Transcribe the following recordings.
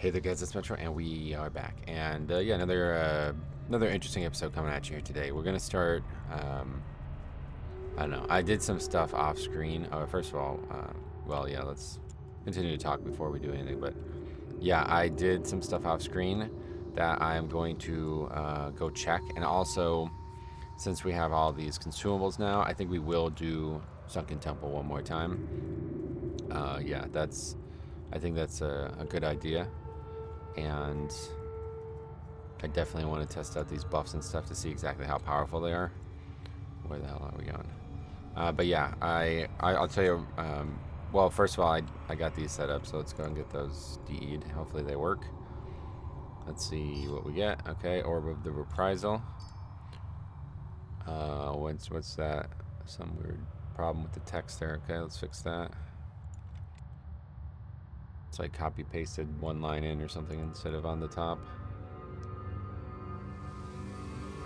Hey there guys, it's Metro and we are back. And yeah, another interesting episode coming at you here today. We're gonna start I don't know. I did some stuff off screen. First of all, well yeah, let's continue to talk before we do anything. But yeah, I did some stuff off screen that I'm going to go check. And also, since we have all these consumables now, I think we will do Sunken Temple one more time. Yeah, I think that's a good idea. And I definitely want to test out these buffs and stuff to see exactly how powerful they are. Where the hell are we going? But yeah, I'll tell you. Well, first of all, I got these set up, so let's go and get those DE'd. Hopefully they work. Let's see what we get. Okay, Orb of the Reprisal. What's that? Some weird problem with the text there. Okay, let's fix that. So I copy pasted one line in or something instead of on the top.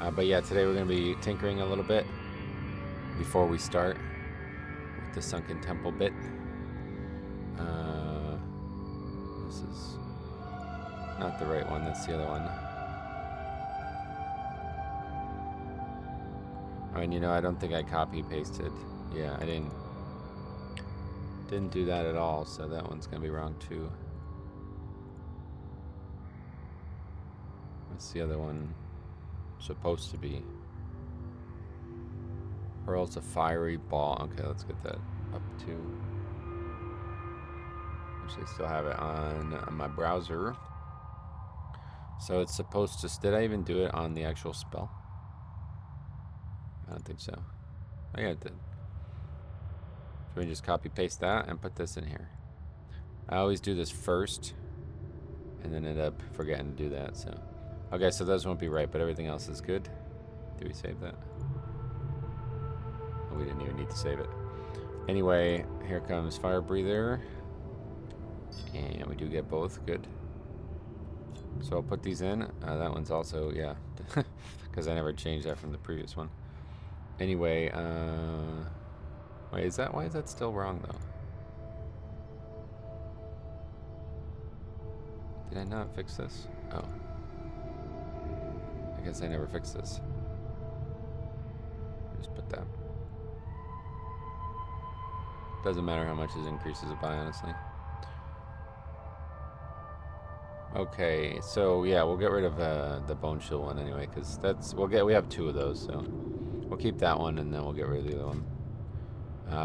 But yeah, today we're going to be tinkering a little bit before we start with the Sunken Temple bit. This is not the right one, that's the other one. I mean, I don't think I copy pasted. Yeah, I didn't do that at all, so that one's going to be wrong too. What's the other one supposed to be? Hurls a fiery ball. Okay, let's get that up too. Actually, still have it on my browser. So it's supposed to... Did I even do it on the actual spell? I don't think so. Oh yeah, it did. So we just copy paste that and put this in here. I always do this first and then end up forgetting to do that. So okay, so those won't be right, but everything else is good. Did we save that? Oh, we didn't even need to save it. Anyway, here comes Fire Breather. And we do get both. Good. So I'll put these in. That one's also, yeah, because I never changed that from the previous one. Anyway, wait, why is that still wrong though? Did I not fix this? Oh. I guess I never fixed this. Just put that. Doesn't matter how much it increases it by, honestly. Okay, so yeah, we'll get rid of the Bone Shield one anyway, because we have two of those, so we'll keep that one and then we'll get rid of the other one.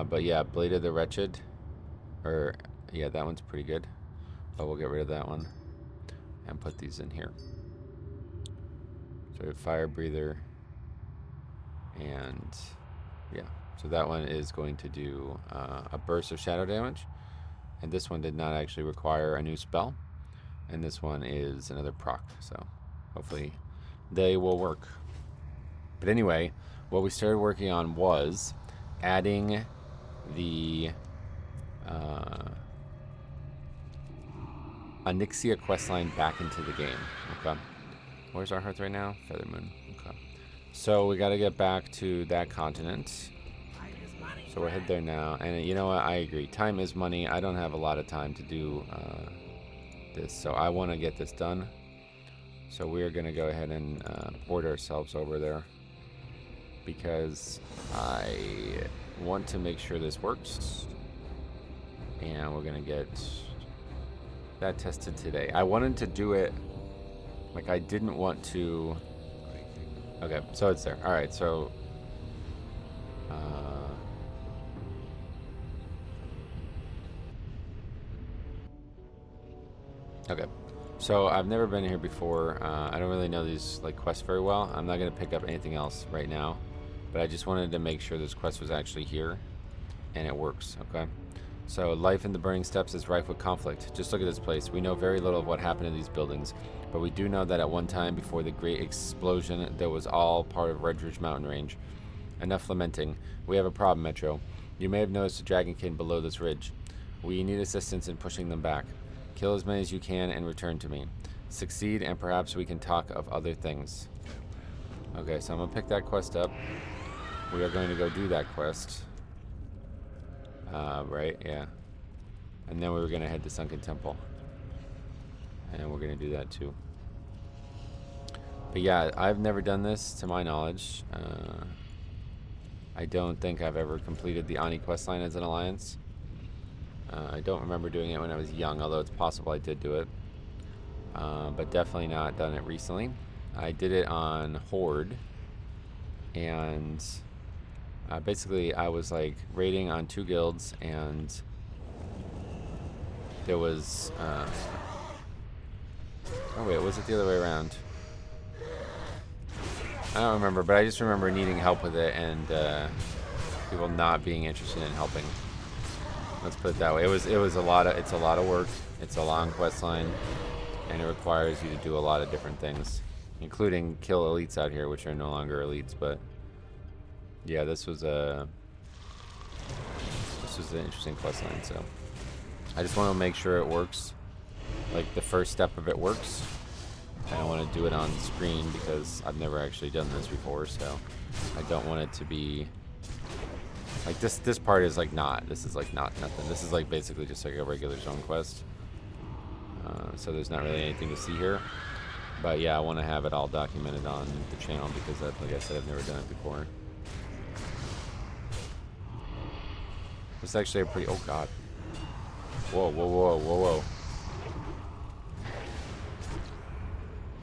But yeah, Blade of the Wretched, or yeah, that one's pretty good, but we'll get rid of that one and put these in here. So we have Fire Breather, and yeah, so that one is going to do a burst of shadow damage, and this one did not actually require a new spell. And this one is another proc, so hopefully they will work. But anyway, what we started working on was adding the Onyxia questline back into the game. Okay. Where's our hearth right now? Feathermoon. Okay. So we got to get back to that continent. So we'll head there now. And you know what? I agree. Time is money. I don't have a lot of time to do... this, so I want to get this done. So we're gonna go ahead and port ourselves over there because I want to make sure this works, and we're gonna get that tested today. I wanted to do it like I didn't want to. Okay, so it's there. All right, so okay. So I've never been here before. I don't really know these quests very well. I'm not gonna pick up anything else right now, but I just wanted to make sure this quest was actually here, and it works. Okay. So life in the Burning Steppes is rife with conflict. Just look at this place. We know very little of what happened in these buildings, but we do know that at one time before the great explosion, that was all part of Redridge Mountain Range. Enough lamenting. We have a problem, Metro. You may have noticed a dragonkin below this ridge. We need assistance in pushing them back. Kill as many as you can and return to me. Succeed and perhaps we can talk of other things. Okay, so I'm going to pick that quest up. We are going to go do that quest. Right, yeah. And then we were going to head to Sunken Temple. and we're gonna do that too. But yeah, I've never done this to my knowledge. I don't think I've ever completed the Ani questline as an alliance. I don't remember doing it when I was young, although it's possible I did do it. But definitely not done it recently. I did it on Horde, and basically I was like raiding on 2 guilds, and there was oh wait, was it the other way around? I don't remember, but I just remember needing help with it, and people not being interested in helping. Let's put it that way. It's a lot of work. It's a long quest line, and it requires you to do a lot of different things, including kill elites out here, which are no longer elites. But yeah, this was an interesting quest line. So I just want to make sure it works. Like the first step of it works. I don't want to do it on screen because I've never actually done this before, so I don't want it to be like this part is like not. This is like not nothing. This is like basically just like a regular zone quest. So there's not really anything to see here. But yeah, I want to have it all documented on the channel because, like I said, I've never done it before. It's actually a pretty... Oh, God. Whoa, whoa, whoa, whoa, whoa.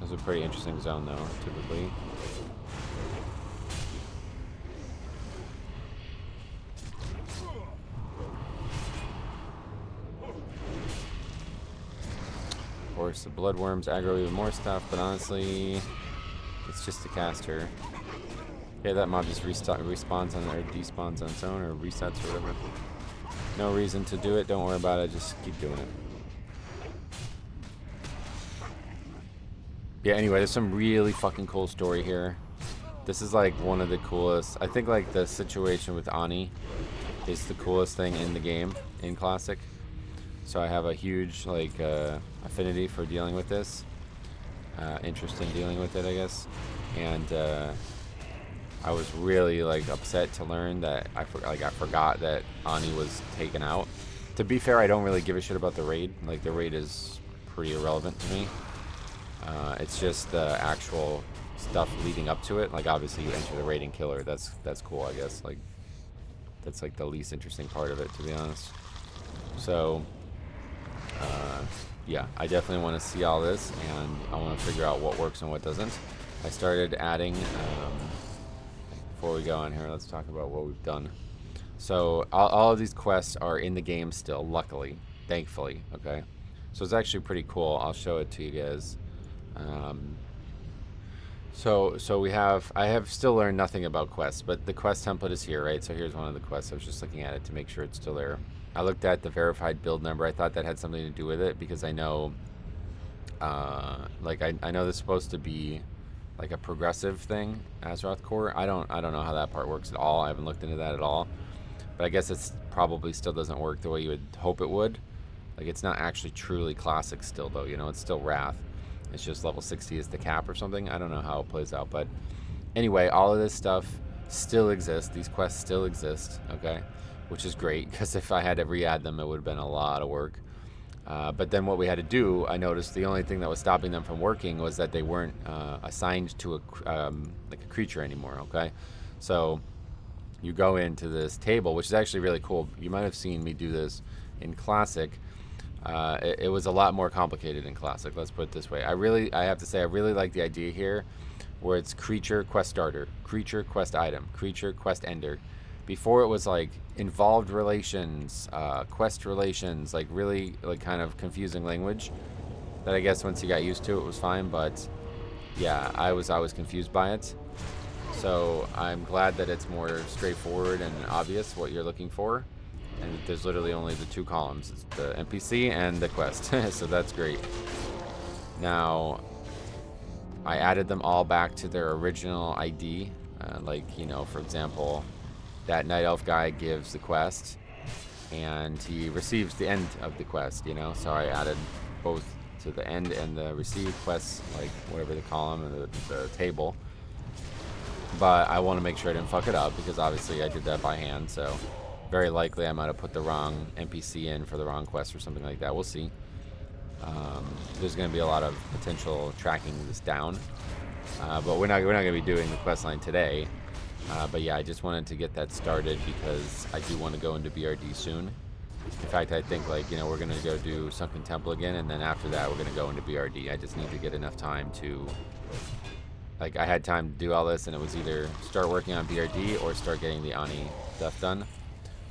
This is a pretty interesting zone, though, typically. Of course, the bloodworms aggro even more stuff, but honestly, it's just a caster. Yeah, that mob just respawns on or despawns on its own or resets or whatever. No reason to do it. Don't worry about it. Just keep doing it. Yeah, anyway, there's some really fucking cool story here. This is like one of the coolest. I think like the situation with Ani is the coolest thing in the game in Classic. So I have a huge like affinity for dealing with this. Interest in dealing with it, I guess. And I was really like upset to learn that I forgot that Ani was taken out. To be fair, I don't really give a shit about the raid. Like the raid is pretty irrelevant to me. It's just the actual stuff leading up to it. Like obviously you enter the raid and kill her. That's cool, I guess. Like that's like the least interesting part of it, to be honest. So yeah, I definitely want to see all this, and I want to figure out what works and what doesn't. I started adding. Before we go on here, let's talk about what we've done. So all of these quests are in the game still, luckily, thankfully. Okay, so it's actually pretty cool. I'll show it to you guys. So I have still learned nothing about quests, but the quest template is here, right? So here's one of the quests. I was just looking at it to make sure it's still there. I looked at the verified build number. I thought that had something to do with it because I know, like I know this is supposed to be like a progressive thing, Azeroth Core. I don't know how that part works at all. I haven't looked into that at all. But I guess it's probably still doesn't work the way you would hope it would. Like it's not actually truly classic still though, you know, it's still Wrath. It's just level 60 is the cap or something. I don't know how it plays out, but anyway, all of this stuff still exists. These quests still exist, okay? Which is great, because if I had to re-add them, it would have been a lot of work. But then what we had to do, I noticed the only thing that was stopping them from working was that they weren't assigned to like a creature anymore, okay? So you go into this table, which is actually really cool. You might have seen me do this in Classic. It was a lot more complicated in Classic, let's put it this way. I have to say, I really like the idea here where it's creature, quest starter, creature, quest item, creature, quest ender. Before it was like involved relations, quest relations, like really like kind of confusing language that I guess once you got used to it was fine, but yeah, I was confused by it. So I'm glad that it's more straightforward and obvious what you're looking for. And there's literally only the 2 columns. It's the NPC and the quest. So that's great. Now, I added them all back to their original ID. Like, you know, for example, that Night Elf guy gives the quest, and he receives the end of the quest, you know? So I added both to the end and the received quests, like whatever they call them, in the table. But I want to make sure I didn't fuck it up, because obviously I did that by hand, so very likely I might have put the wrong NPC in for the wrong quest or something like that. We'll see. there's going to be a lot of potential tracking this down. But we're not going to be doing the quest line today. But yeah, I just wanted to get that started because I do want to go into BRD soon. In fact, I think like, we're going to go do Sunken Temple again, and then after that we're going to go into BRD. I just need to get enough time to, like, I had time to do all this, and it was either start working on BRD or start getting the Ani stuff done.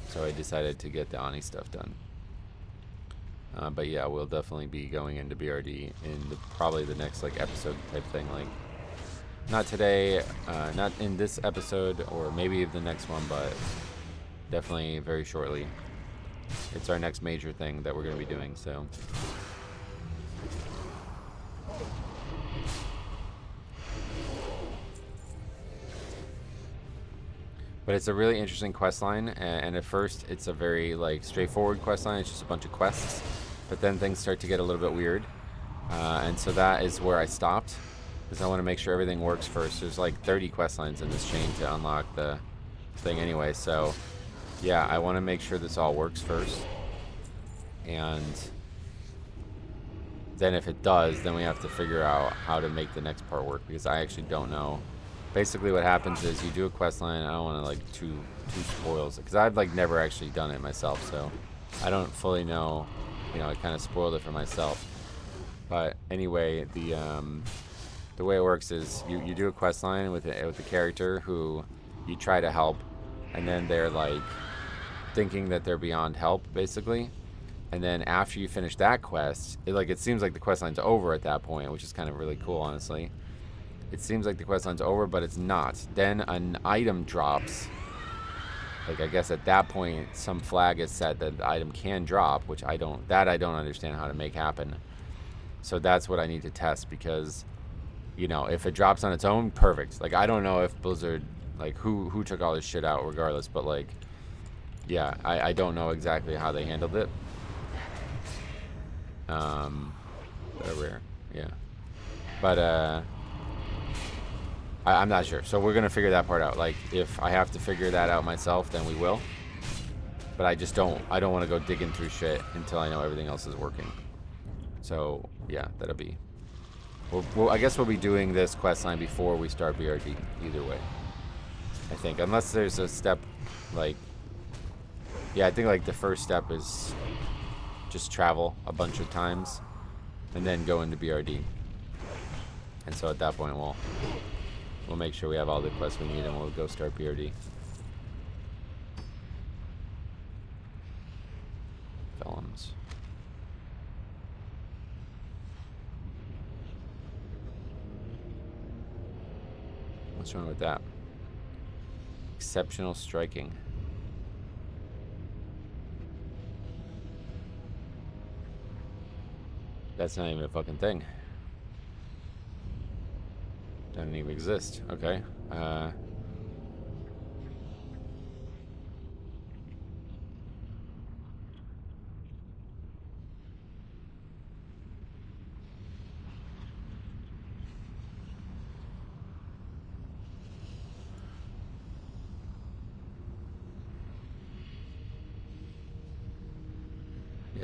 So I decided to get the Ani stuff done. But yeah, we'll definitely be going into BRD in probably the next like episode type thing. Like, not today, not in this episode, or maybe the next one, but definitely very shortly. It's our next major thing that we're going to be doing, so. But it's a really interesting quest line, and at first it's a very like straightforward quest line. It's just a bunch of quests, but then things start to get a little bit weird, and so that is where I stopped, because I want to make sure everything works first. There's like 30 quest lines in this chain to unlock the thing anyway, so yeah, I want to make sure this all works first, and then if it does, then we have to figure out how to make the next part work, because I actually don't know. Basically what happens is you do a quest line. I don't want to like too spoils it, because I've like never actually done it myself, so I don't fully know. I kind of spoiled it for myself. But anyway, the way it works is you do a quest line with a character who you try to help, and then they're like thinking that they're beyond help, basically. And then after you finish that quest, it seems like the quest line's over at that point, which is kind of really cool, honestly. It seems like the quest line's over, but it's not. Then an item drops. Like, I guess at that point, some flag is set that the item can drop, which I don't understand how to make happen. So that's what I need to test, because, if it drops on its own, perfect. Like, I don't know if Blizzard, like, who took all this shit out regardless, but, like, yeah, I don't know exactly how they handled it. They're rare, yeah. But, I'm not sure. So we're going to figure that part out. Like, if I have to figure that out myself, then we will. But I don't want to go digging through shit until I know everything else is working. So, yeah, that'll be. I guess we'll be doing this quest line before we start BRD, either way. I think. Unless there's a step, like. Yeah, I think, like, the first step is just travel a bunch of times and then go into BRD. And so at that point, we'll make sure we have all the quests we need, and we'll go start BRD. Vellums. What's wrong with that? Exceptional striking. That's not even a fucking thing. Doesn't even exist. Okay. Yeah,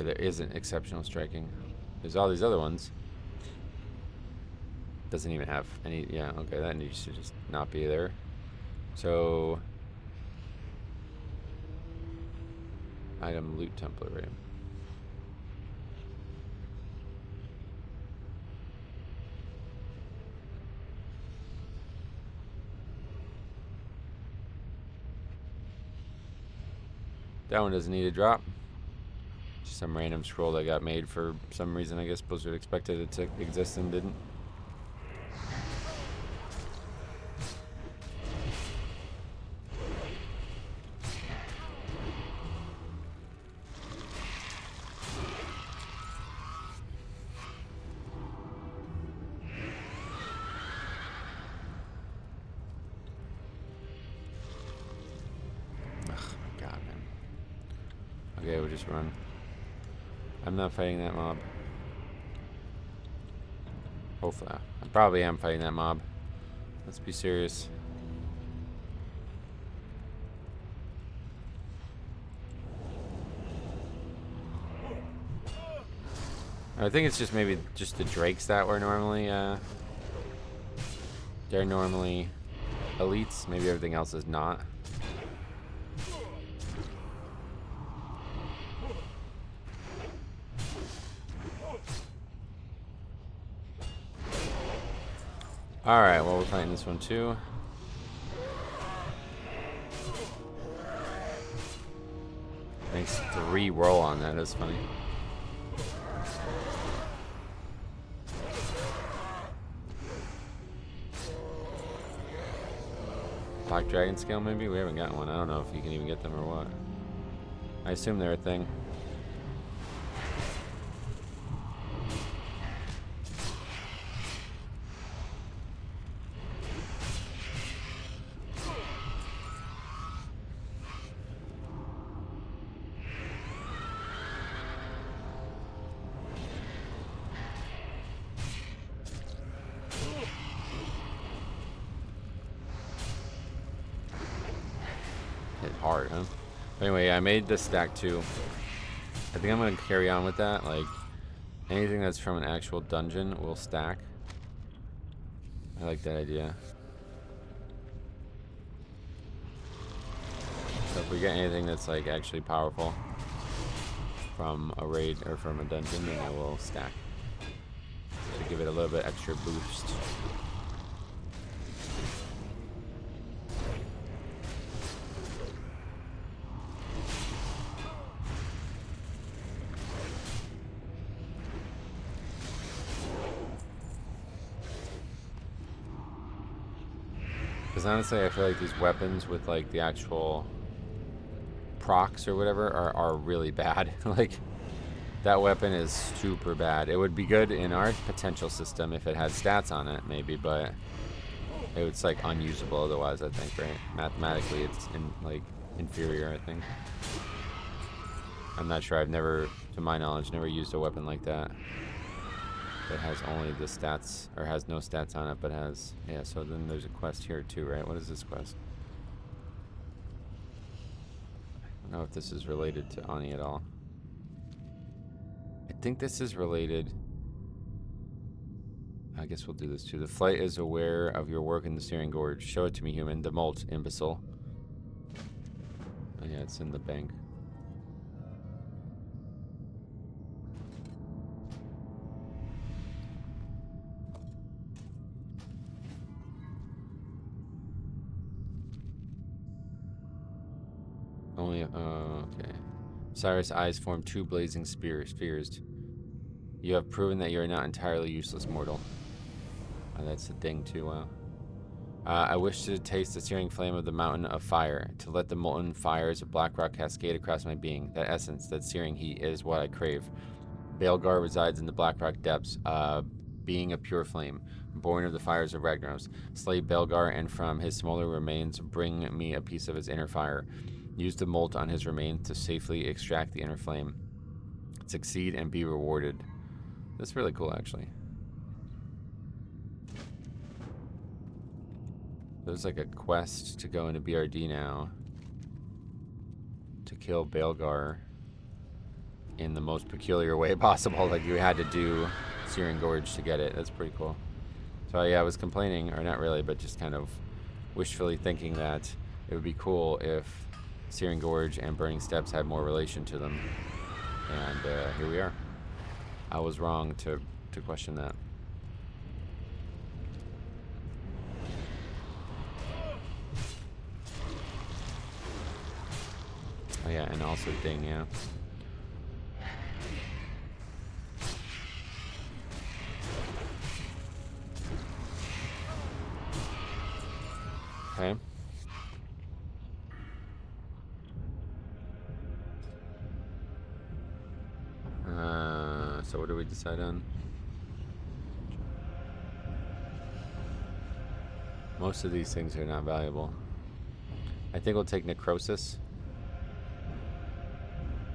there isn't exceptional striking. There's all these other ones. Doesn't even have any. Yeah, okay, that needs to just not be there. So, item loot template, right? That one doesn't need a drop. Just some random scroll that got made for some reason. I guess Blizzard expected it to exist and didn't. Okay, we'll just run. I'm not fighting that mob. Hopefully. I probably am fighting that mob. Let's be serious. I think it's just maybe just the drakes that were normally, they're normally elites. Maybe everything else is not. Alright, well, we're fighting this one too. Thanks, 3 roll on that. That's funny. Black Dragon Scale, maybe? We haven't gotten one. I don't know if you can even get them or what. I assume they're a thing. Hit hard, huh? But anyway, I made this stack too. I think I'm gonna carry on with that. Like, anything that's from an actual dungeon will stack. I like that idea. So if we get anything that's like actually powerful from a raid or from a dungeon, then it will stack. To give it a little bit extra boost. Because honestly, I feel like these weapons with like the actual procs or whatever are really bad. Like, that weapon is super bad. It would be good in our potential system if it had stats on it, maybe, but it's like unusable otherwise, I think, right? Mathematically, it's like inferior, I think. I'm not sure. I've never, to my knowledge, never used a weapon like that. That has only the stats, or has no stats on it, but has, yeah, so then there's a quest here too, right? What is this quest? I don't know if this is related to Ani at all. I think this is related. I guess we'll do this too. The flight is aware of your work in the Searing Gorge. Show it to me, human. The Molt, imbecile. Oh yeah, it's in the bank. Only, okay. Cyrus' eyes form 2 blazing spheres. You have proven that you are not entirely useless, mortal. Oh, that's the ding too, wow. I wish to taste the searing flame of the mountain of fire, to let the molten fires of black rock cascade across my being. That essence, that searing heat, is what I crave. Baelgar resides in the black rock depths, being a pure flame, born of the fires of Ragnaros. Slay Baelgar, and from his smolder remains bring me a piece of his inner fire. Use the molt on his remains to safely extract the inner flame. Succeed and be rewarded. That's really cool, actually. There's like a quest to go into BRD now to kill Baelgar in the most peculiar way possible. Like, you had to do Searing Gorge to get it. That's pretty cool. So yeah, I was complaining, or not really, but just kind of wishfully thinking that it would be cool if Searing Gorge and Burning Steps had more relation to them. And here we are. I was wrong to question that. Oh yeah, and also ding, yeah. Okay. So what do we decide on? Most of these things are not valuable. I think we'll take Necrosis.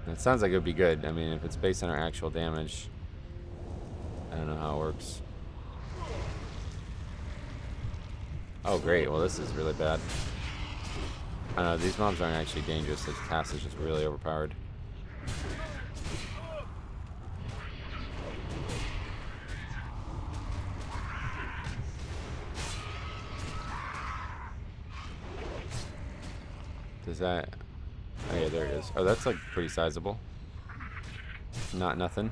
It sounds like it would be good. I mean, if it's based on our actual damage, I don't know how it works. Oh, great. Well, this is really bad. I don't know. These mobs aren't actually dangerous. The cast is just really overpowered. Does that... Oh yeah, there it is. Oh, that's like pretty sizable. Not nothing.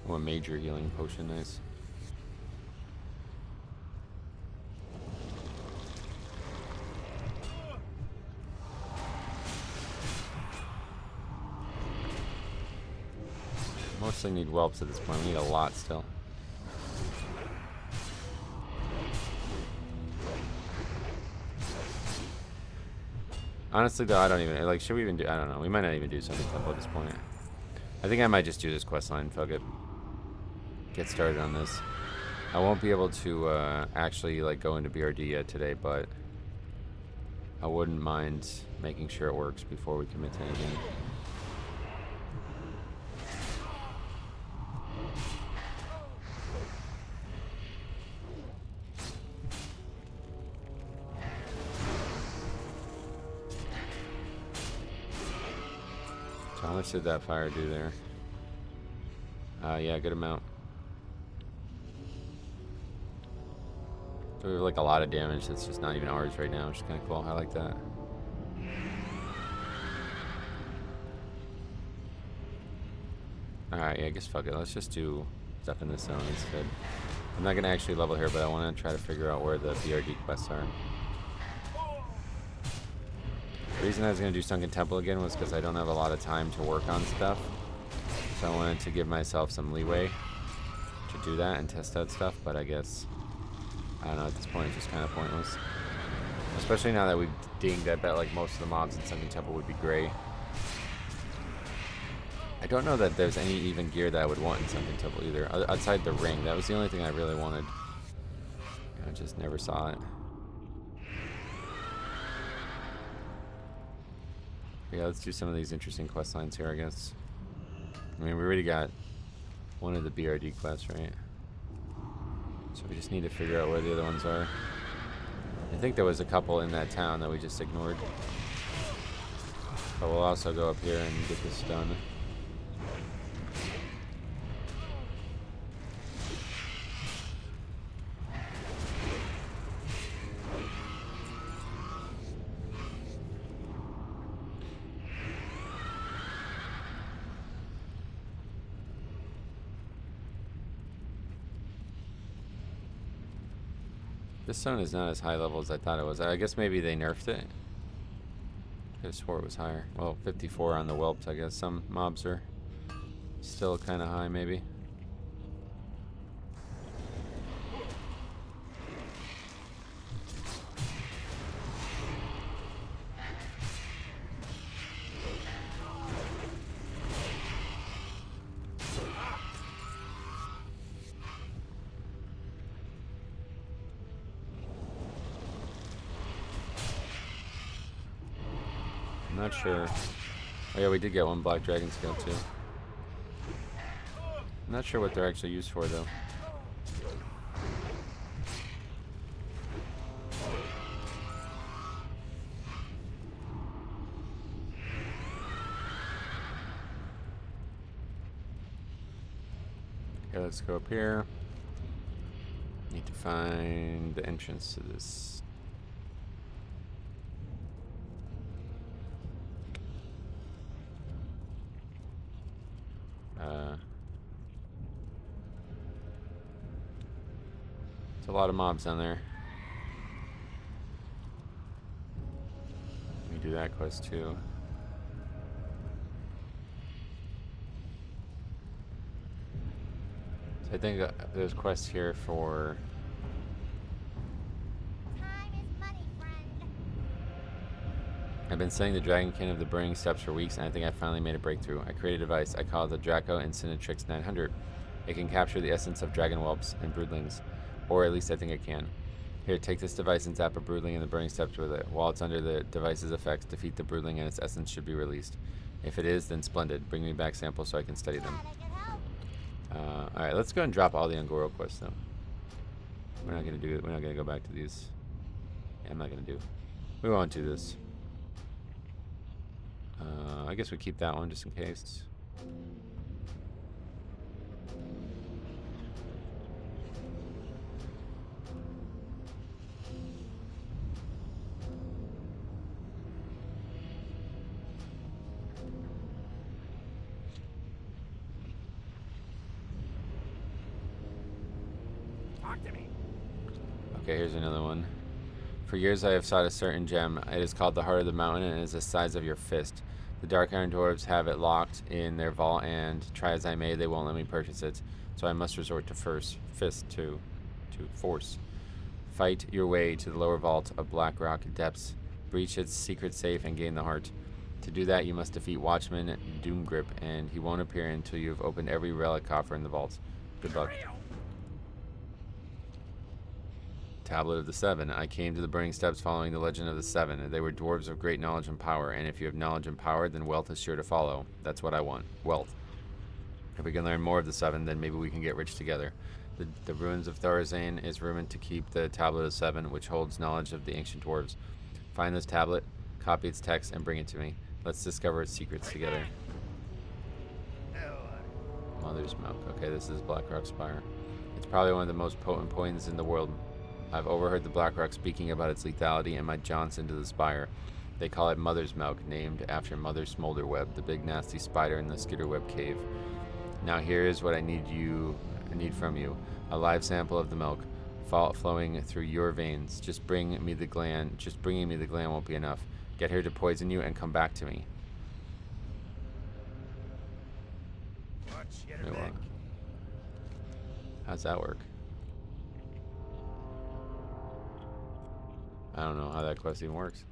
Oh, a major healing potion, nice. Mostly need whelps at this point. We need a lot still. Honestly, though, I don't even... Like, should we even do... I don't know. We might not even do something temple at this point. I think I might just do this quest line. Fuck it. Get started on this. I won't be able to actually, like, go into BRD yet today, but I wouldn't mind making sure it works before we commit to anything. So how much did that fire do there? Yeah, good amount. So we have like a lot of damage that's just not even ours right now, which is kind of cool. I like that. Alright, yeah, I guess fuck it. Let's just do stuff in this zone instead. I'm not going to actually level here, but I want to try to figure out where the BRD quests are. The reason I was going to do Sunken Temple again was because I don't have a lot of time to work on stuff. So I wanted to give myself some leeway to do that and test out stuff, but I guess, I don't know, at this point it's just kind of pointless. Especially now that we've dinged, I bet like most of the mobs in Sunken Temple would be gray. I don't know that there's any even gear that I would want in Sunken Temple either, outside the ring. That was the only thing I really wanted. I just never saw it. Yeah, let's do some of these interesting quest lines here, I guess. I mean, we already got one of the BRD quests, right? So we just need to figure out where the other ones are. I think there was a couple in that town that we just ignored. But we'll also go up here and get this done. This zone is not as high level as I thought it was. I guess maybe they nerfed it. I could have swore it was higher. Well, 54 on the whelps, I guess. Some mobs are still kind of high, maybe. Not sure. Oh yeah, we did get one black dragon scale too. I'm not sure what they're actually used for though. Okay, let's go up here. Need to find the entrance to this. A lot of mobs down there. We do that quest too. So I think there's quests here for... Time is money, friend. I've been studying the Dragon Kin of the Burning Steps for weeks, and I think I finally made a breakthrough. I created a device I call it the Draco Incinatrix 900. It can capture the essence of dragon whelps and broodlings. Or at least I think it can. Here, take this device and zap a broodling in the burning steps with it. While it's under the device's effects, defeat the broodling and its essence should be released. If it is, then splendid. Bring me back samples so I can study them. Alright, let's go and drop all the Angoro quests though. We're not gonna do it. We're not gonna go back to these. Yeah, I'm not gonna do. We won't do this. I guess we keep that one just in case. Okay, here's another one. For years I have sought a certain gem. It is called the Heart of the Mountain and is the size of your fist. The Dark Iron Dwarves have it locked in their vault, and try as I may, they won't let me purchase it. So I must resort to force. Fight your way to the lower vault of Blackrock Depths, breach its secret safe, and gain the heart. To do that, you must defeat Watchman Doomgrip, and he won't appear until you have opened every relic coffer in the vault. Good luck. Tablet of the Seven. I came to the Burning Steps following the legend of the Seven. They were dwarves of great knowledge and power, and if you have knowledge and power, then wealth is sure to follow. That's what I want. Wealth. If we can learn more of the Seven, then maybe we can get rich together. The ruins of Thorazane is rumored to keep the Tablet of Seven, which holds knowledge of the ancient dwarves. Find this tablet, copy its text, and bring it to me. Let's discover its secrets together. Mother's Milk. Okay, this is Blackrock Spire. It's probably one of the most potent poisons in the world. I've overheard the Blackrock speaking about its lethality and my jaunts into the spire. They call it Mother's Milk, named after Mother Smolderweb, the big nasty spider in the Skitterweb cave. Now here is what I need from you. A live sample of the milk, flowing through your veins. Just bringing me the gland won't be enough. Get her to poison you and come back to me. Wait, what? How's that work? I don't know how that quest even works.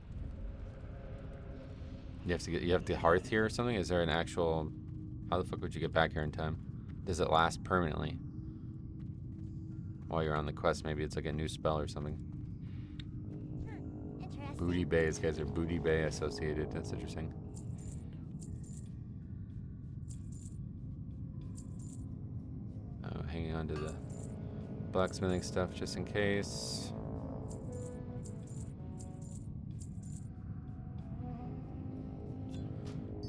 You have the hearth here or something? Is there an actual... How the fuck would you get back here in time? Does it last permanently? While you're on the quest, maybe it's like a new spell or something. Interesting. Booty Bay, these guys are Booty Bay associated. That's interesting. Hanging on to the blacksmithing stuff just in case.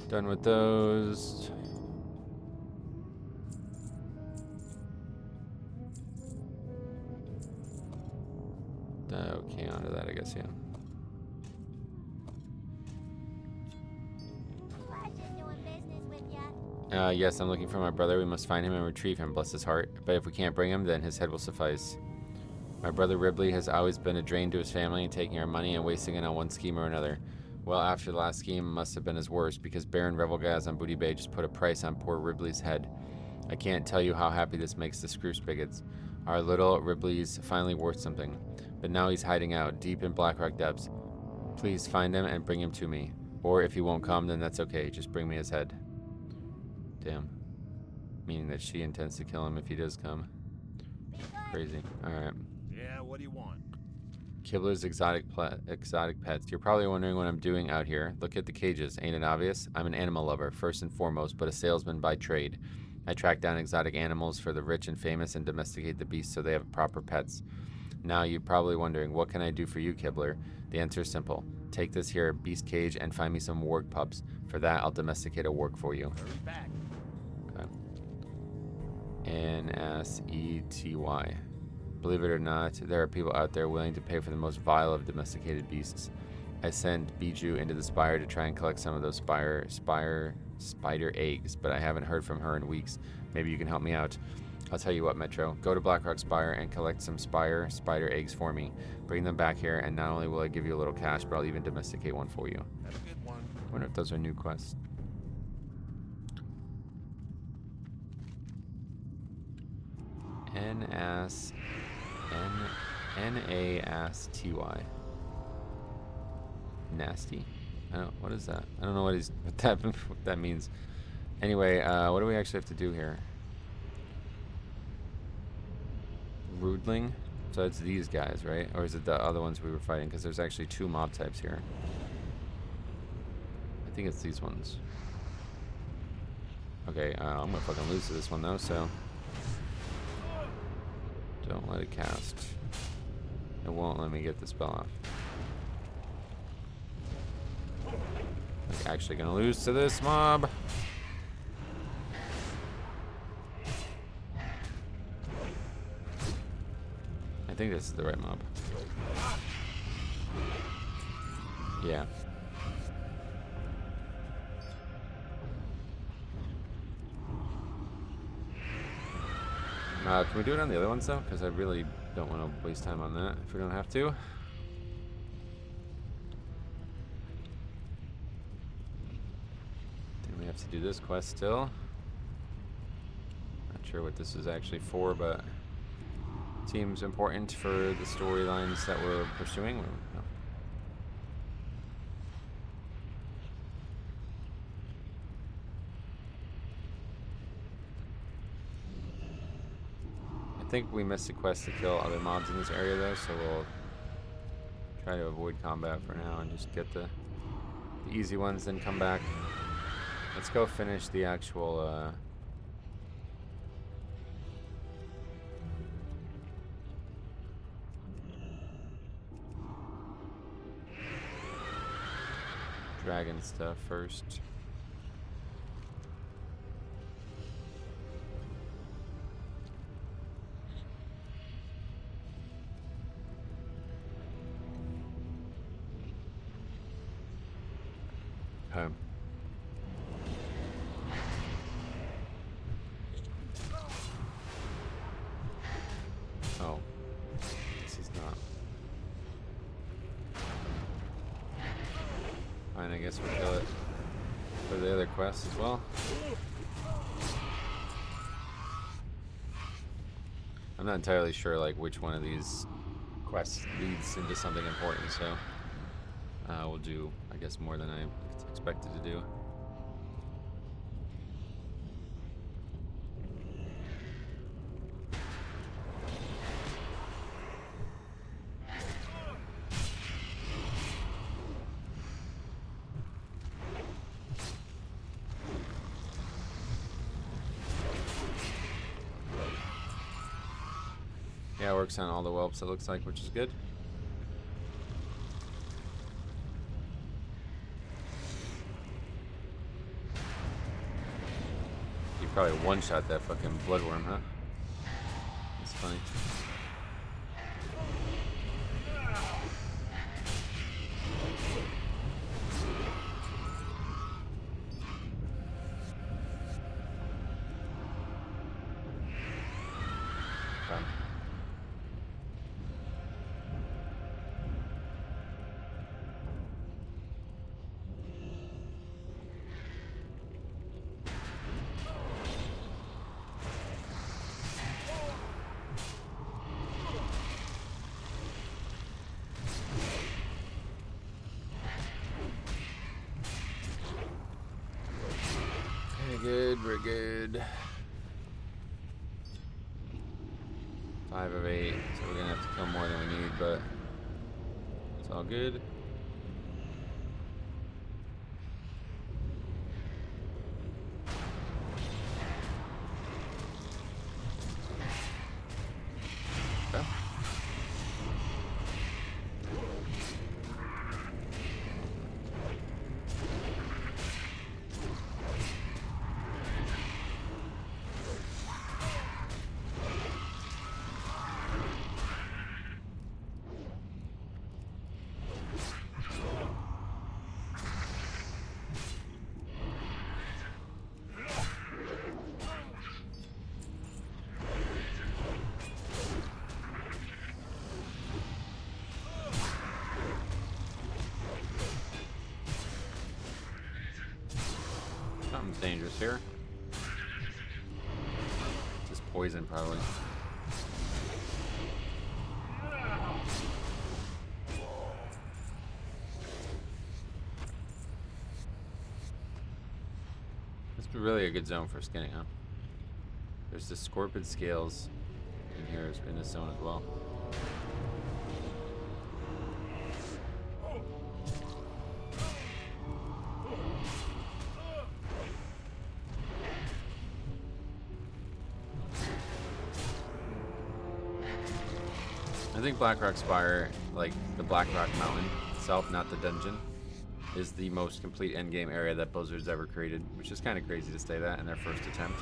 Done with those. Okay, onto that, I guess, yeah. Pleasure doing business with ya. Yes, I'm looking for my brother. We must find him and retrieve him, bless his heart. But if we can't bring him, then his head will suffice. My brother Ribley has always been a drain to his family and taking our money and wasting it on one scheme or another. Well, after the last scheme must have been his worst, because Baron Revelgaz on Booty Bay just put a price on poor Ribley's head. I can't tell you how happy this makes the screw spigots. Our little Ribley's finally worth something. But now he's hiding out, deep in Blackrock Depths. Please find him and bring him to me. Or if he won't come, then that's okay. Just bring me his head. Damn. Meaning that she intends to kill him if he does come. Crazy. Alright. Yeah, what do you want? Kibler's exotic pets. You're probably wondering what I'm doing out here. Look at the cages. Ain't it obvious? I'm an animal lover, first and foremost, but a salesman by trade. I track down exotic animals for the rich and famous and domesticate the beasts so they have proper pets. Now you're probably wondering, what can I do for you, Kibler? The answer is simple. Take this here beast cage and find me some warg pups. For that, I'll domesticate a warg for you. Hurry back. Okay. N-S-E-T-Y. Believe it or not, there are people out there willing to pay for the most vile of domesticated beasts. I sent Bijou into the spire to try and collect some of those spider eggs, but I haven't heard from her in weeks. Maybe you can help me out. I'll tell you what, Metro. Go to Blackrock Spire and collect some spider eggs for me. Bring them back here, and not only will I give you a little cash, but I'll even domesticate one for you. Have a good one. I wonder if those are new quests. N-A-S-T-Y. Nasty. What is that? I don't know what that means. Anyway, what do we actually have to do here? Rudling? So it's these guys, right? Or is it the other ones we were fighting? Because there's actually two mob types here. I think it's these ones. Okay, I'm gonna fucking lose to this one though, so... Don't let it cast. It won't let me get the spell off. I'm actually gonna lose to this mob. I think this is the right mob. Yeah. Can we do it on the other ones though? Because I've really Don't want to waste time on that if we don't have to. Then we have to do this quest still. Not sure what this is actually for, but seems important for the storylines that we're pursuing. No. I think we missed a quest to kill other mobs in this area though, so we'll try to avoid combat for now and just get the easy ones, then come back. Let's go finish the actual dragon stuff first. Okay. Oh, this is not. Fine, I guess we'll kill it for the other quests as well. I'm not entirely sure like which one of these quests leads into something important, so we'll do, I guess, more than I expected to do. Yeah, it works on all the whelps, it looks like, which is good. You probably one-shot that fucking bloodworm, huh? That's funny. Okay. We're good. 5 of 8, so we're gonna have to kill more than we need, but it's all good. Okay. Something's dangerous here. Just poison, probably. This is really a good zone for skinning, huh? There's the scorpion scales in here in this zone as well. I think Blackrock Spire, like the Blackrock Mountain itself, not the dungeon, is the most complete endgame area that Blizzard's ever created, which is kind of crazy to say that in their first attempt.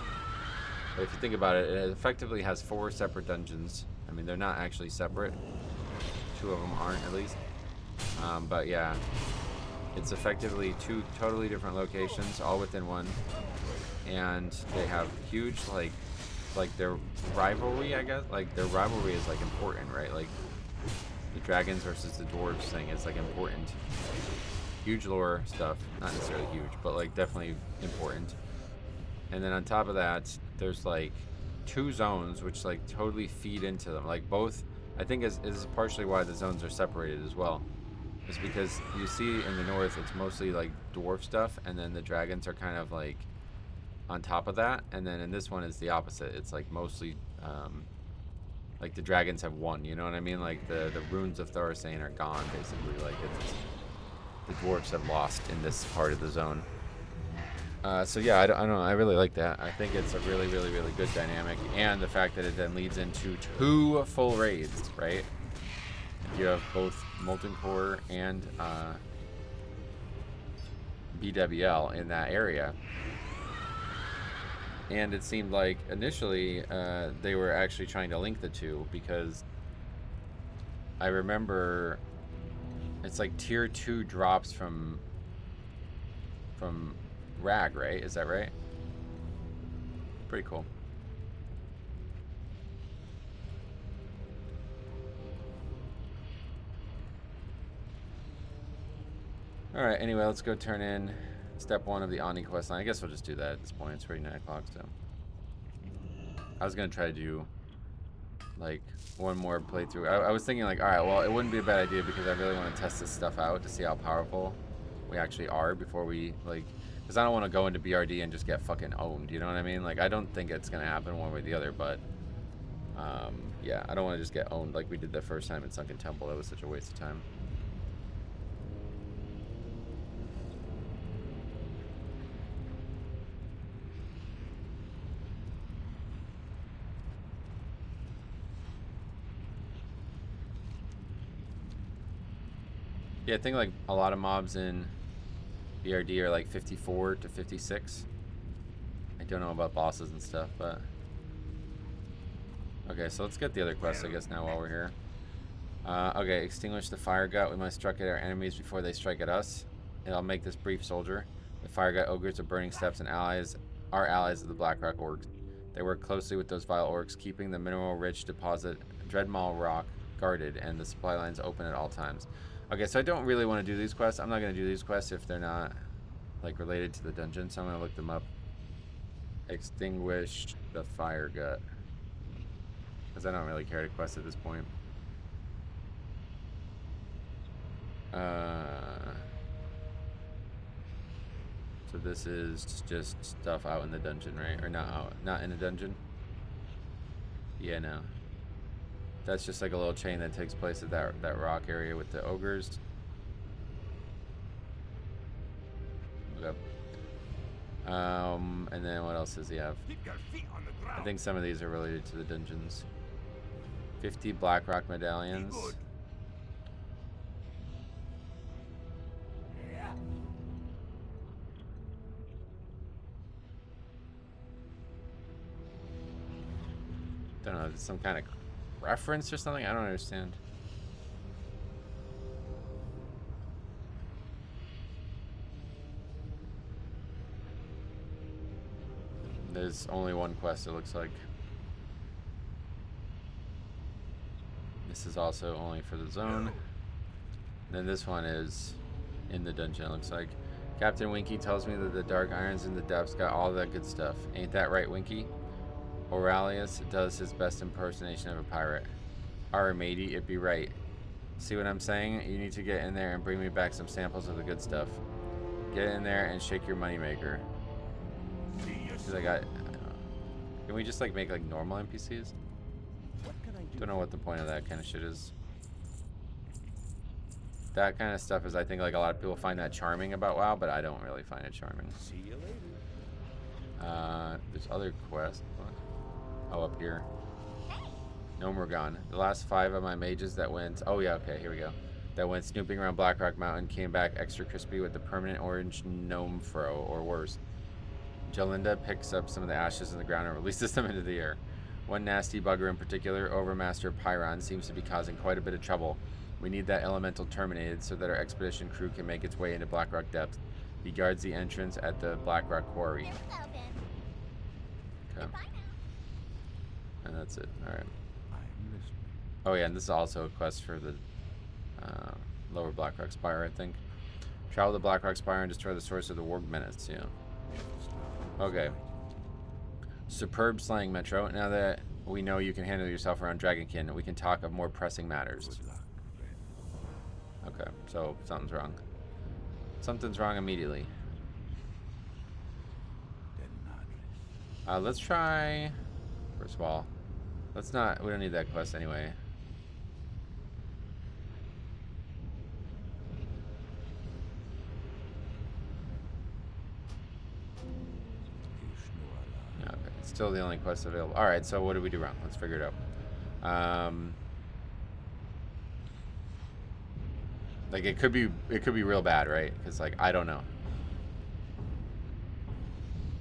But if you think about it, it effectively has 4 separate dungeons. I mean, they're not actually separate. 2 of them aren't, at least. But yeah, it's effectively 2 totally different locations, all within one. And they have huge, like, like their rivalry, I guess. Like their rivalry is like important, right? Like the dragons versus the dwarves thing is like important. Huge lore stuff, not necessarily huge, but like definitely important. And then on top of that, there's like two zones which like totally feed into them. Like both, I think is partially why the zones are separated as well. Is because you see in the north it's mostly like dwarf stuff, and then the dragons are kind of like on top of that. And then in this one is the opposite. It's like mostly like the dragons have won. You know what I mean? Like the runes of Thorasane are gone basically. Like it's the dwarves have lost in this part of the zone. So yeah, I don't know. I really like that. I think it's a really, really, really good dynamic, and the fact that it then leads into two full raids, right? You have both Molten Core and BWL in that area, and it seemed like initially they were actually trying to link the two, because I remember it's like tier 2 drops from Rag, right? Is that right? Pretty cool. Alright, anyway, let's go turn in step 1 of the Ani quest line. I guess we'll just do that at this point. It's already 9 o'clock, so. I was going to try to do, like, one more playthrough. I was thinking, like, alright, well, it wouldn't be a bad idea because I really want to test this stuff out to see how powerful we actually are before we, like, because I don't want to go into BRD and just get fucking owned, you know what I mean? Like, I don't think it's going to happen one way or the other, but, yeah, I don't want to just get owned like we did the first time in Sunken Temple. That was such a waste of time. Yeah, I think like a lot of mobs in BRD are like 54 to 56. I don't know about bosses and stuff, but... Okay, so let's get the other quests, I guess, now while we're here. Okay, extinguish the fire gut. We must strike at our enemies before they strike at us. I'll make this brief, soldier. The fire gut ogres are burning steps and are allies of the Blackrock orcs. They work closely with those vile orcs, keeping the mineral-rich deposit Dreadmaw Rock guarded and the supply lines open at all times. Okay, so I don't really want to do these quests. I'm not going to do these quests if they're not, like, related to the dungeon, so I'm going to look them up. Extinguish the fire gut. Because I don't really care to quest at this point. So this is just stuff out in the dungeon, right? Or not in the dungeon? Yeah, no. That's just like a little chain that takes place at that rock area with the ogres. Okay. And then what else does he have? I think some of these are related to the dungeons. 50 Blackrock medallions. Don't know, some kind of reference or something? I don't understand. There's only one quest, it looks like. This is also only for the zone. Then this one is in the dungeon, it looks like. Captain Winky tells me that the Dark Irons in the depths got all that good stuff. Ain't that right, Winky? Aurelius does his best impersonation of a pirate. Arr, matey, it be right. See what I'm saying? You need to get in there and bring me back some samples of the good stuff. Get in there and shake your moneymaker. Cause I got... Can we just like make like normal NPCs? Don't know what the point of that kind of shit is. That kind of stuff is, I think, like a lot of people find that charming about WoW, but I don't really find it charming. See you later. There's other quests. Oh, up here. Nomergon. The last 5 of my mages that went... Oh, yeah, okay, here we go. That went snooping around Blackrock Mountain came back extra crispy with the permanent orange gnome fro, or worse. Jalinda picks up some of the ashes in the ground and releases them into the air. One nasty bugger in particular, Overmaster Pyron, seems to be causing quite a bit of trouble. We need that elemental terminated so that our expedition crew can make its way into Blackrock Depths. He guards the entrance at the Blackrock Quarry. Okay. And that's it. All right. I'm listening. Oh yeah, and this is also a quest for the lower Blackrock Spire, I think. Travel to Blackrock Spire and destroy the source of the Warg Menace. Yeah. Okay. Superb slaying, Metro. Now that we know you can handle yourself around Dragonkin, we can talk of more pressing matters. Good luck, friend. Okay, so something's wrong. Something's wrong immediately. Let's try. First of all, let's not. We don't need that quest anyway. Okay, it's still the only quest available. All right, so what did we do wrong? Let's figure it out. Like it could be real bad, right? Because like I don't know.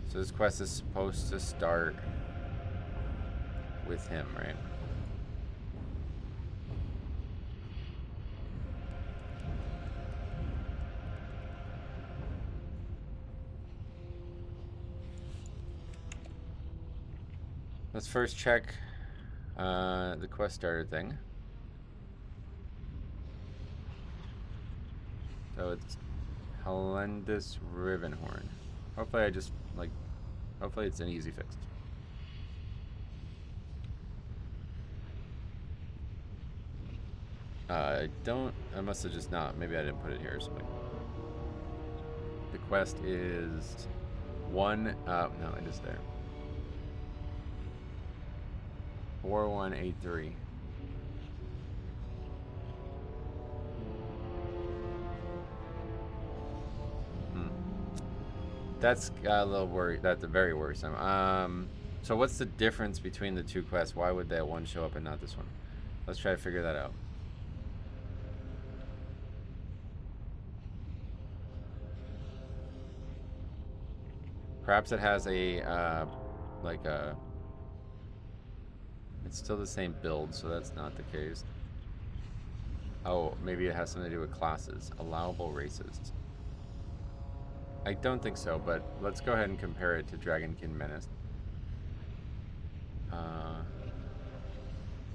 So this quest is supposed to start with him, right? Let's first check the quest starter thing. So it's Helendus Rivenhorn. Hopefully I just like. Hopefully it's an easy fix. I don't. I must have just not. Maybe I didn't put it here or something. The quest is one. No, it is there. 4183. That's a little worry. That's very worrisome. So what's the difference between the two quests? Why would that one show up and not this one? Let's try to figure that out. Perhaps it has a like a. It's still the same build, so that's not the case. Oh, maybe it has something to do with classes, allowable races. I don't think so, but let's go ahead and compare it to Dragonkin Menace.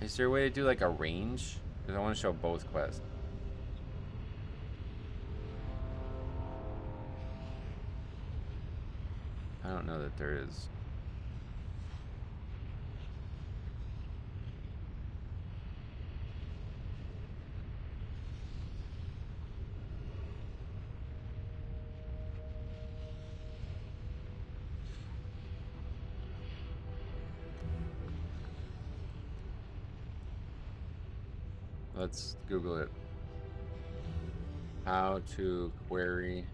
Is there a way to do like a range? Because I want to show both quests. I don't know that there is. Let's Google it. How to query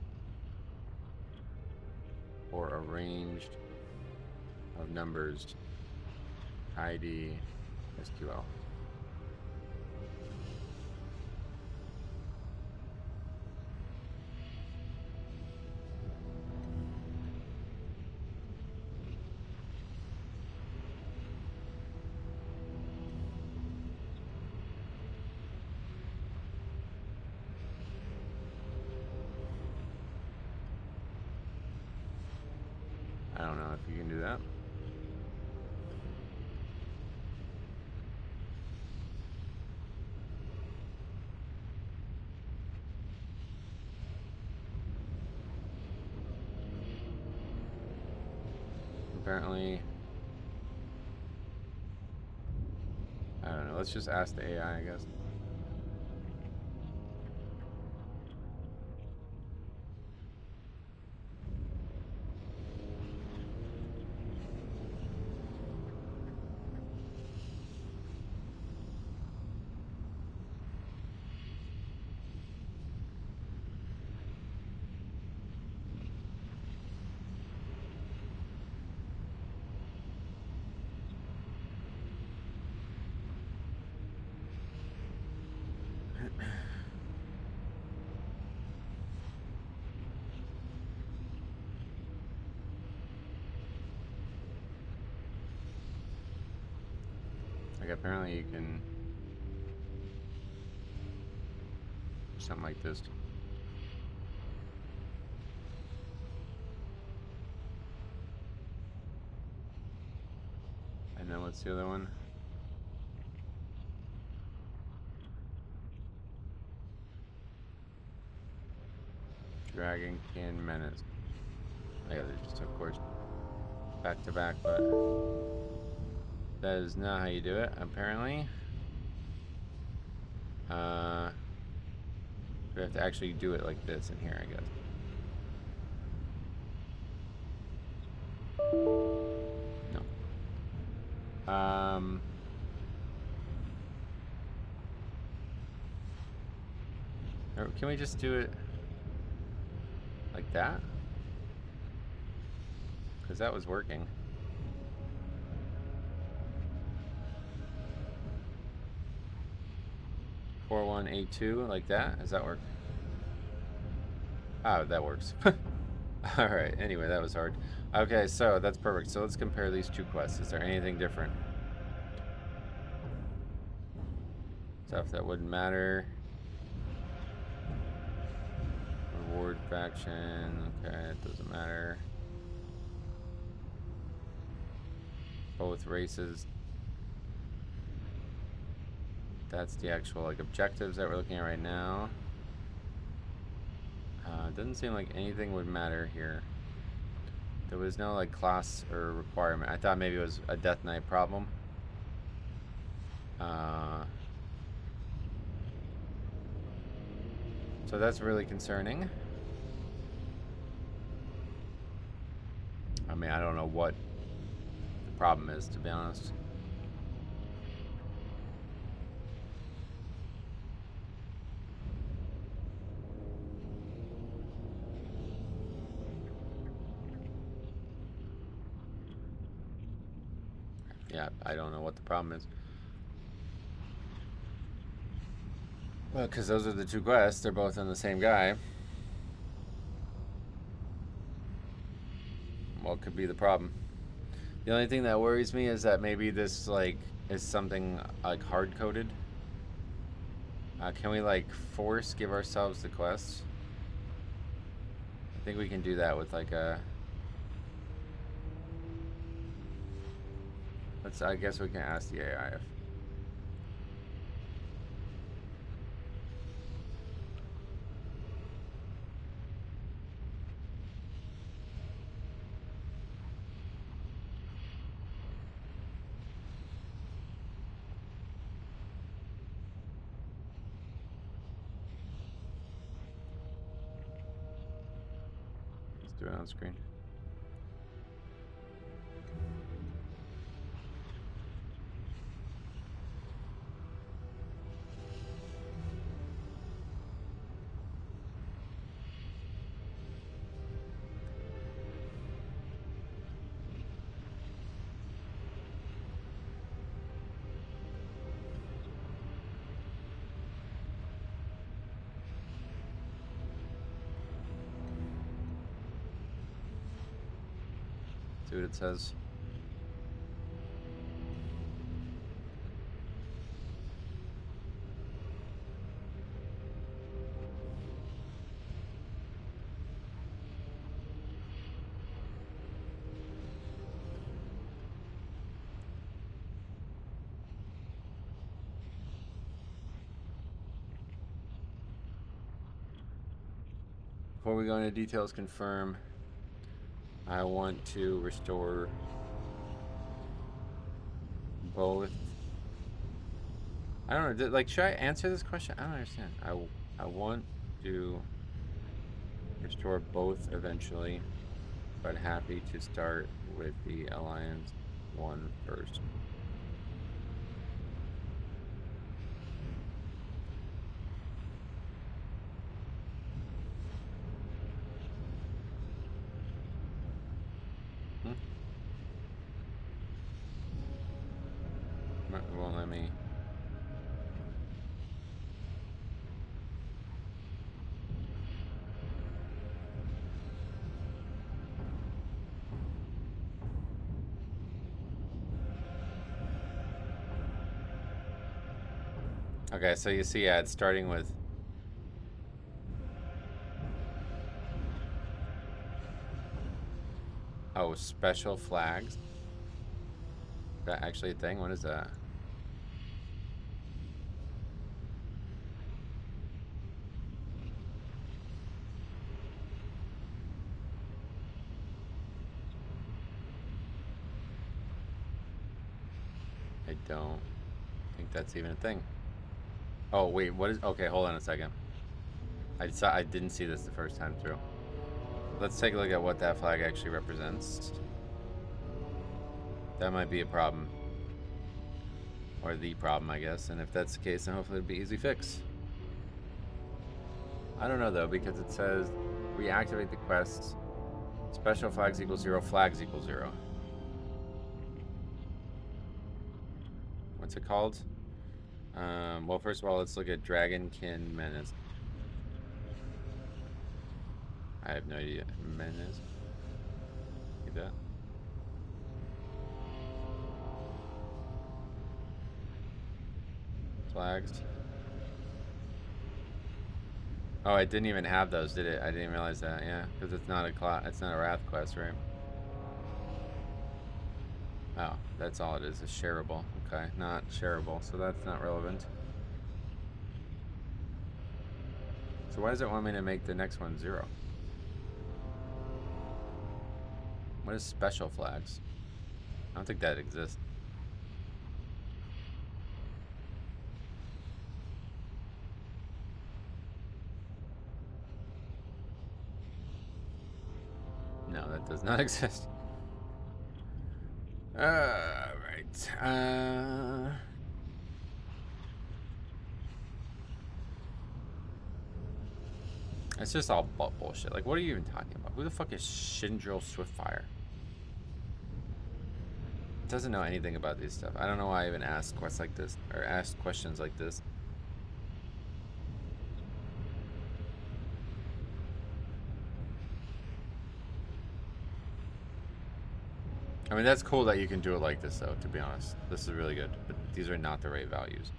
or arranged of numbers ID SQL. I don't know if you can do that. Apparently, I don't know. Let's just ask the AI, I guess. Like apparently you can do something like this. And then let's What's the other one? Dragon King Menace. Yeah, they're just, of course, back to back, but that is not how you do it, apparently. We have to actually do it like this in here, I guess. No. Or can we just do it like that? Because that was working. Four one eight two like that. Does that work? Oh, that works. All right. Anyway, that was hard. Okay, so that's perfect. So let's compare these two quests. Is there anything different? Stuff that wouldn't matter. Reward faction. Okay, it doesn't matter. Both races. That's the actual like objectives that we're looking at right now. Doesn't seem like anything would matter here. There was no like class or requirement. I thought maybe it was a Death Knight problem. So that's really concerning. I mean, I don't know what the problem is, to be honest. Yeah, I don't know what the problem is. Well, because those are the two quests. They're both on the same guy. What could be the problem? The only thing that worries me is that maybe this like is something like hard coded. Can we like give ourselves the quests? I think we can do that with like a. I guess we can ask the AI if. Let's do it on screen. See what it says. Before we go into details, confirm. I want to restore both. I don't know. Like, should I answer this question? I don't understand. I want to restore both eventually, but happy to start with the Alliance one first. It won't let me. Okay, so you see, yeah, it's starting with. Oh, special flags. that actually a thing? What is that? I don't think that's even a thing. Oh, wait, what is... Okay, hold on a second. I didn't see this the first time through. Let's take a look at what that flag actually represents. That might be a problem. Or the problem, I guess. And if that's the case, then hopefully it'll be easy fix. I don't know, though, because it says reactivate the quest. Special flags equals 0, flags equals 0. What's it called? Well, first of all, let's look at Dragonkin Menace. I have no idea. Menace. Like that. Flags. Oh, I didn't even have those, did it? I didn't realize that. Yeah, because it's not a Wrath quest, right? Oh, that's all it is shareable. Okay, not shareable, so that's not relevant. So why does it want me to make the next one 0? What is special flags? I don't think that exists. No, that does not exist. Right. It's just all bullshit. Like, what are you even talking about? Who the fuck is Shindril Swiftfire? Doesn't know anything about these stuff. I don't know why I even ask quests like this, or ask questions like this. I mean, that's cool that you can do it like this, though, to be honest. This is really good, but these are not the right values.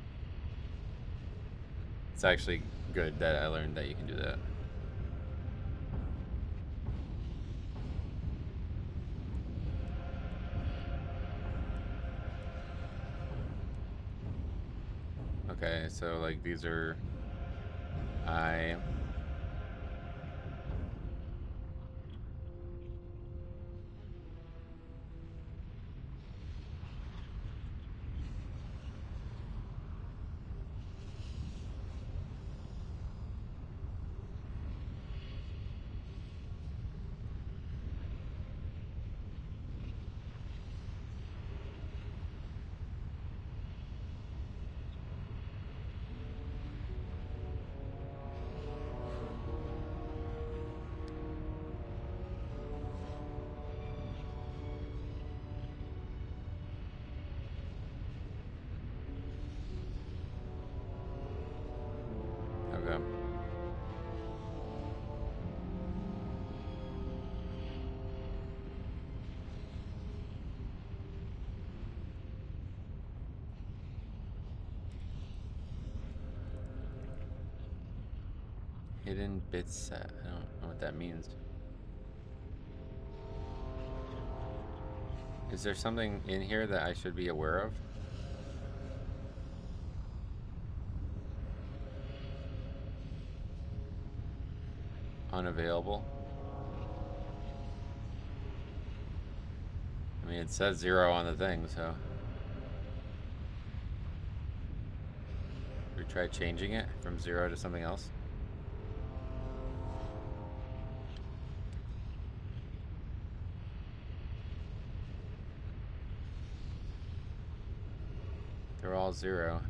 It's actually good that I learned that you can do that. Okay, so, like, these are... I... Okay. Hidden bit set. I don't know what that means. Is there something in here that I should be aware of? Unavailable? I mean, it says 0 on the thing, so... Should we try changing it from 0 to something else? They're all 0.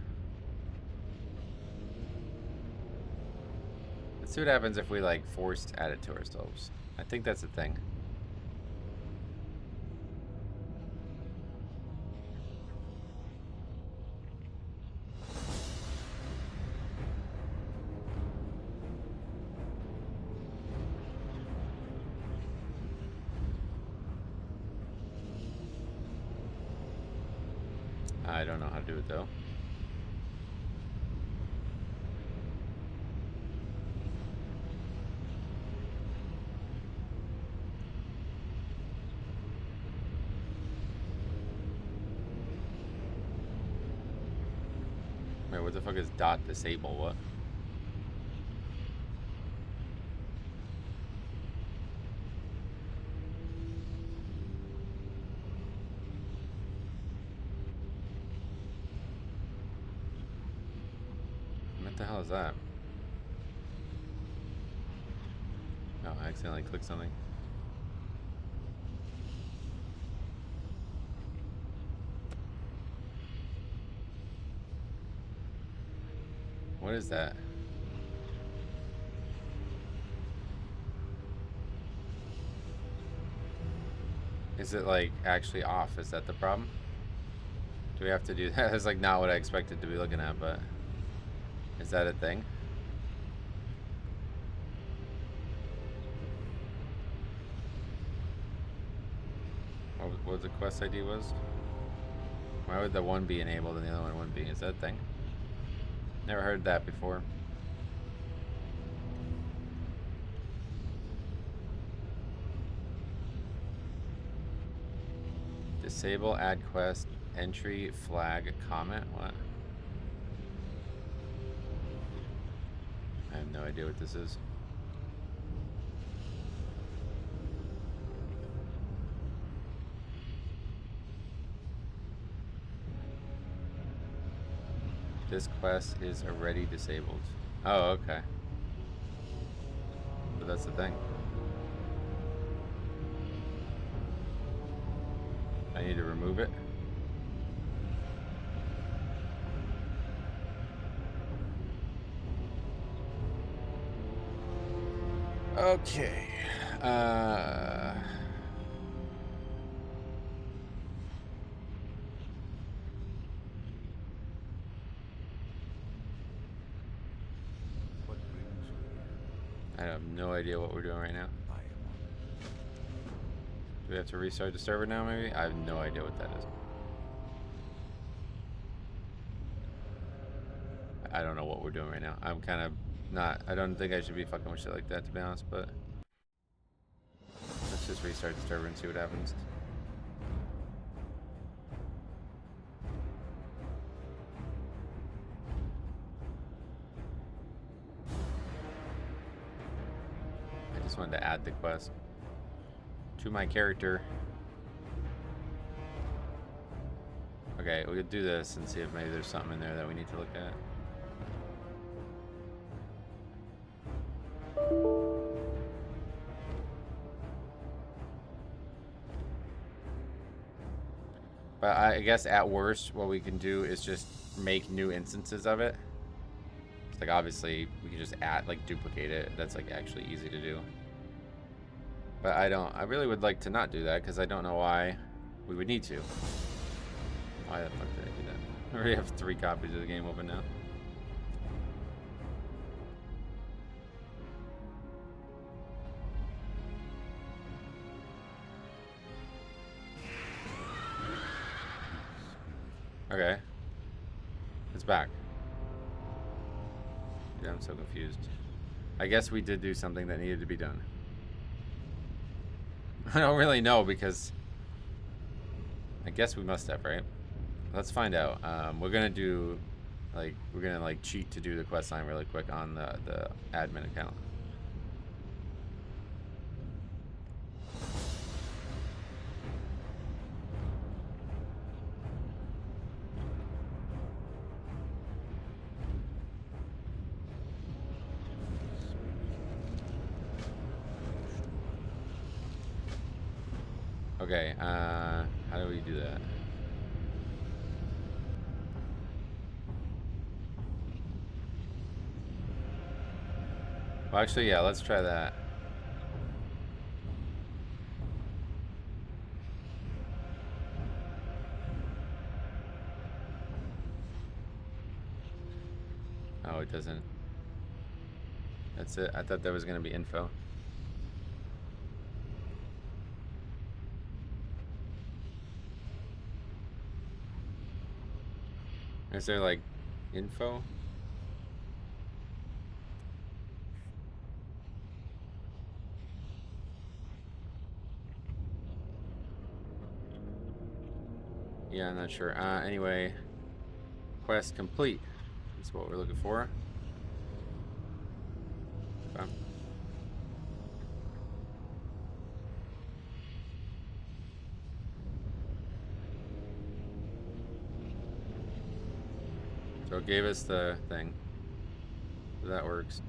Let's see what happens if we, like, forced add it to ourselves. I think that's a thing. I don't know how to do it, though. what the fuck is dot disable? What? What the hell is that? Oh, I accidentally clicked something. What is that? Is it like actually off? Is that the problem? Do we have to do that? That's like not what I expected to be looking at, but is that a thing? What the quest ID was? Why would the one be enabled and the other one wouldn't be? Is that a thing? Never heard that before. Disable add quest entry flag comment. What? I have no idea what this is. This quest is already disabled. Oh, okay. But that's the thing. I need to remove it. Okay. What brings you here? I have no idea what we're doing right now. I am on. Do we have to restart the server now, maybe? I have no idea what that is. I don't know what we're doing right now. I'm kind of not... I don't think I should be fucking with shit like that, to be honest, but... Let's just restart the server and see what happens. I just wanted to add the quest to my character. Okay, we'll do this and see if maybe there's something in there that we need to look at. But I guess at worst, what we can do is just make new instances of it. It's like obviously we can just add, like duplicate it. That's like actually easy to do. But I really would like to not do that because I don't know why we would need to. Why the fuck did I do that? I already have 3 copies of the game open now. Okay. It's back. Yeah, I'm so confused. I guess we did do something that needed to be done. I don't really know because I guess we must have, right? Let's find out. We're gonna do we're gonna cheat to do the quest line really quick on the admin account. Okay, how do we do that? Well, actually, yeah, let's try that. Oh, it doesn't. That's it. I thought there was going to be info. Is there like info? Yeah, I'm not sure. Anyway, quest complete. That's what we're looking for. Okay. So it gave us the thing. So that works.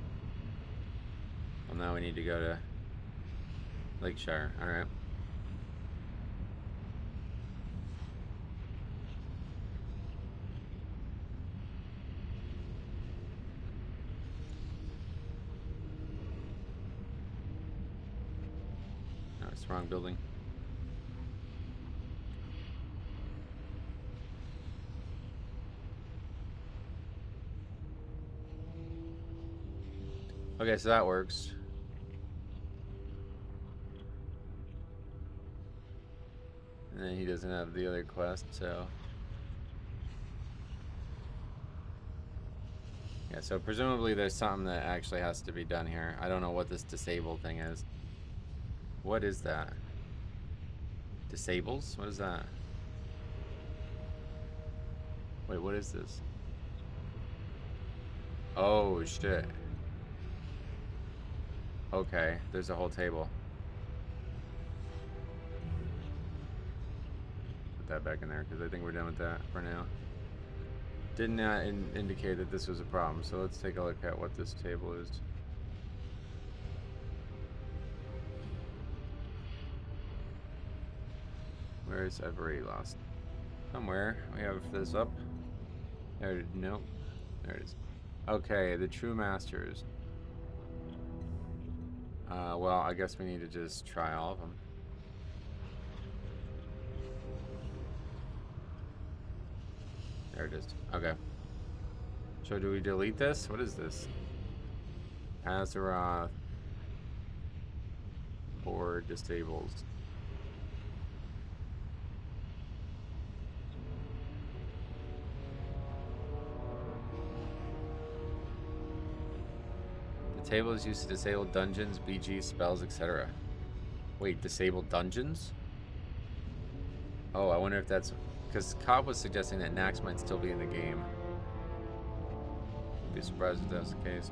Well, now we need to go to Lakeshire. All right. No, it's the wrong building. Okay, so that works. And then he doesn't have the other quest, so... Yeah, so presumably there's something that actually has to be done here. I don't know what this disabled thing is. What is that? Disables? What is that? Wait, what is this? Oh, shit. Okay, there's a whole table. Put that back in there, because I think we're done with that for now. Did not indicate that this was a problem, so let's take a look at what this table is. Where is... I've already lost. Somewhere. We have this up. There, nope. There it is. Okay, the true masters. Well, I guess we need to just try all of them. There it is. Okay. So do we delete this? What is this? Azeroth or disables. The table is used to disable dungeons, BG, spells, etc. Wait, disable dungeons? Oh, I wonder if that's... Because Cobb was suggesting that Nax might still be in the game. I'd be surprised if that's the case.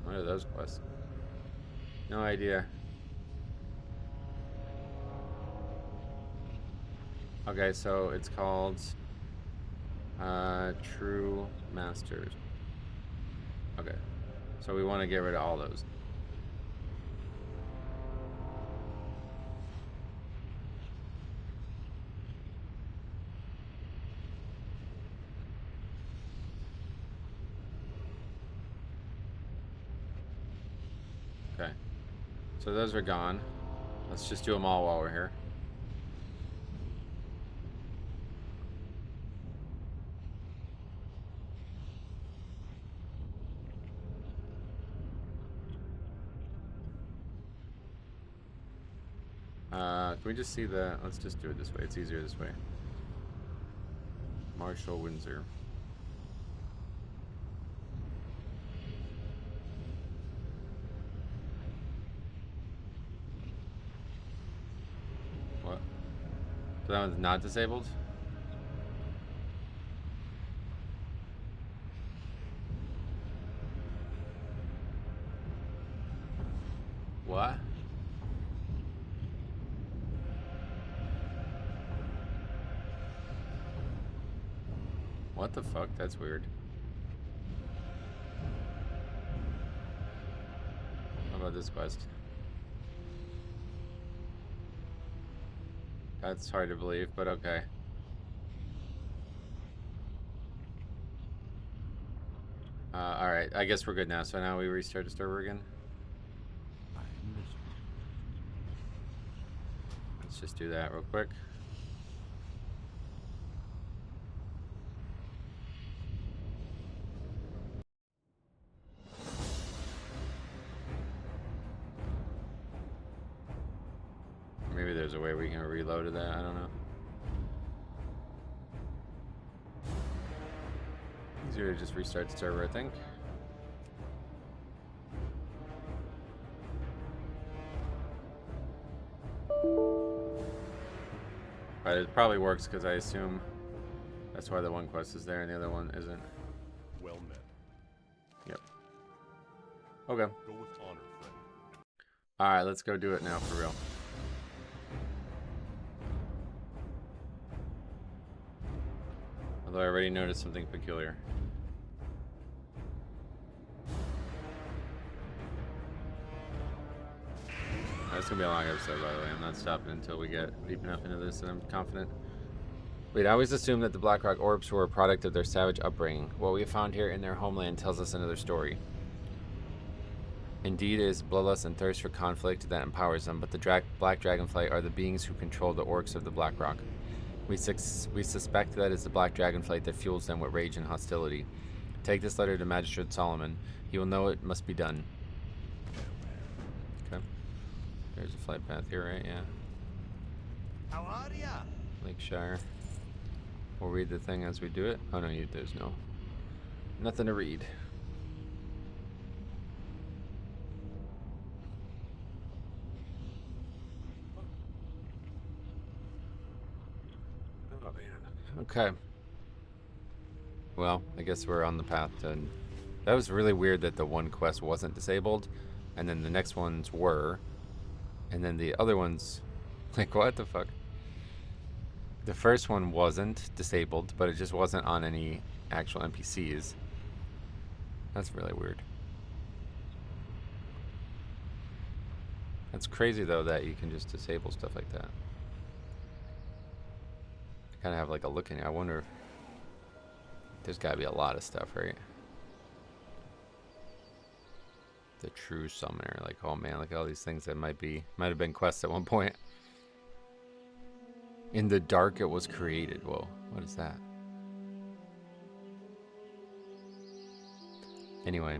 What are those quests? No idea. Okay, so it's called True Masters. Okay, so we want to get rid of all those. Okay, so those are gone. Let's just do them all while we're here. Can we just see the... Let's just do it this way. It's easier this way. Marshall Windsor. What? So that one's not disabled? What? What the fuck? That's weird. How about this quest? That's hard to believe, but okay. Alright, I guess we're good now. So now we restart the server again. I'm listening. Let's just do that real quick. a way we can reload that. I don't know. Easier to just restart the server, I think. But it probably works because I assume that's why the one quest is there and the other one isn't. Well met. Yep. Okay. Go with honor, friend. Alright, let's go do it now for real. Although I already noticed something peculiar. It's gonna be a long episode, by the way. I'm not stopping until we get deep enough into this, and I'm confident. Wait, I always assumed that the Blackrock orbs were a product of their savage upbringing. What we have found here in their homeland tells us another story. Indeed, it is bloodlust and thirst for conflict that empowers them, but the Black Dragonflight are the beings who control the orcs of the Blackrock. We suspect that it's the Black Dragonflight that fuels them with rage and hostility. Take this letter to Magistrate Solomon. He will know it must be done. Okay. There's a flight path here, right? Yeah. How are ya? Lakeshire. We'll read the thing as we do it. Oh no, there's nothing to read. Oh man. Okay. Well, I guess we're on the path to. That was really weird that the one quest wasn't disabled, and then the next ones were, and then the other ones, like what the fuck? The first one wasn't disabled, but it just wasn't on any actual NPCs. That's really weird. That's crazy though that you can just disable stuff like that. I kind of have like a look in here. I wonder if there's got to be a lot of stuff, right? The true summoner, like oh man, look at all these things that might have been quests at one point. In the dark it was created. Whoa, what is that? Anyway.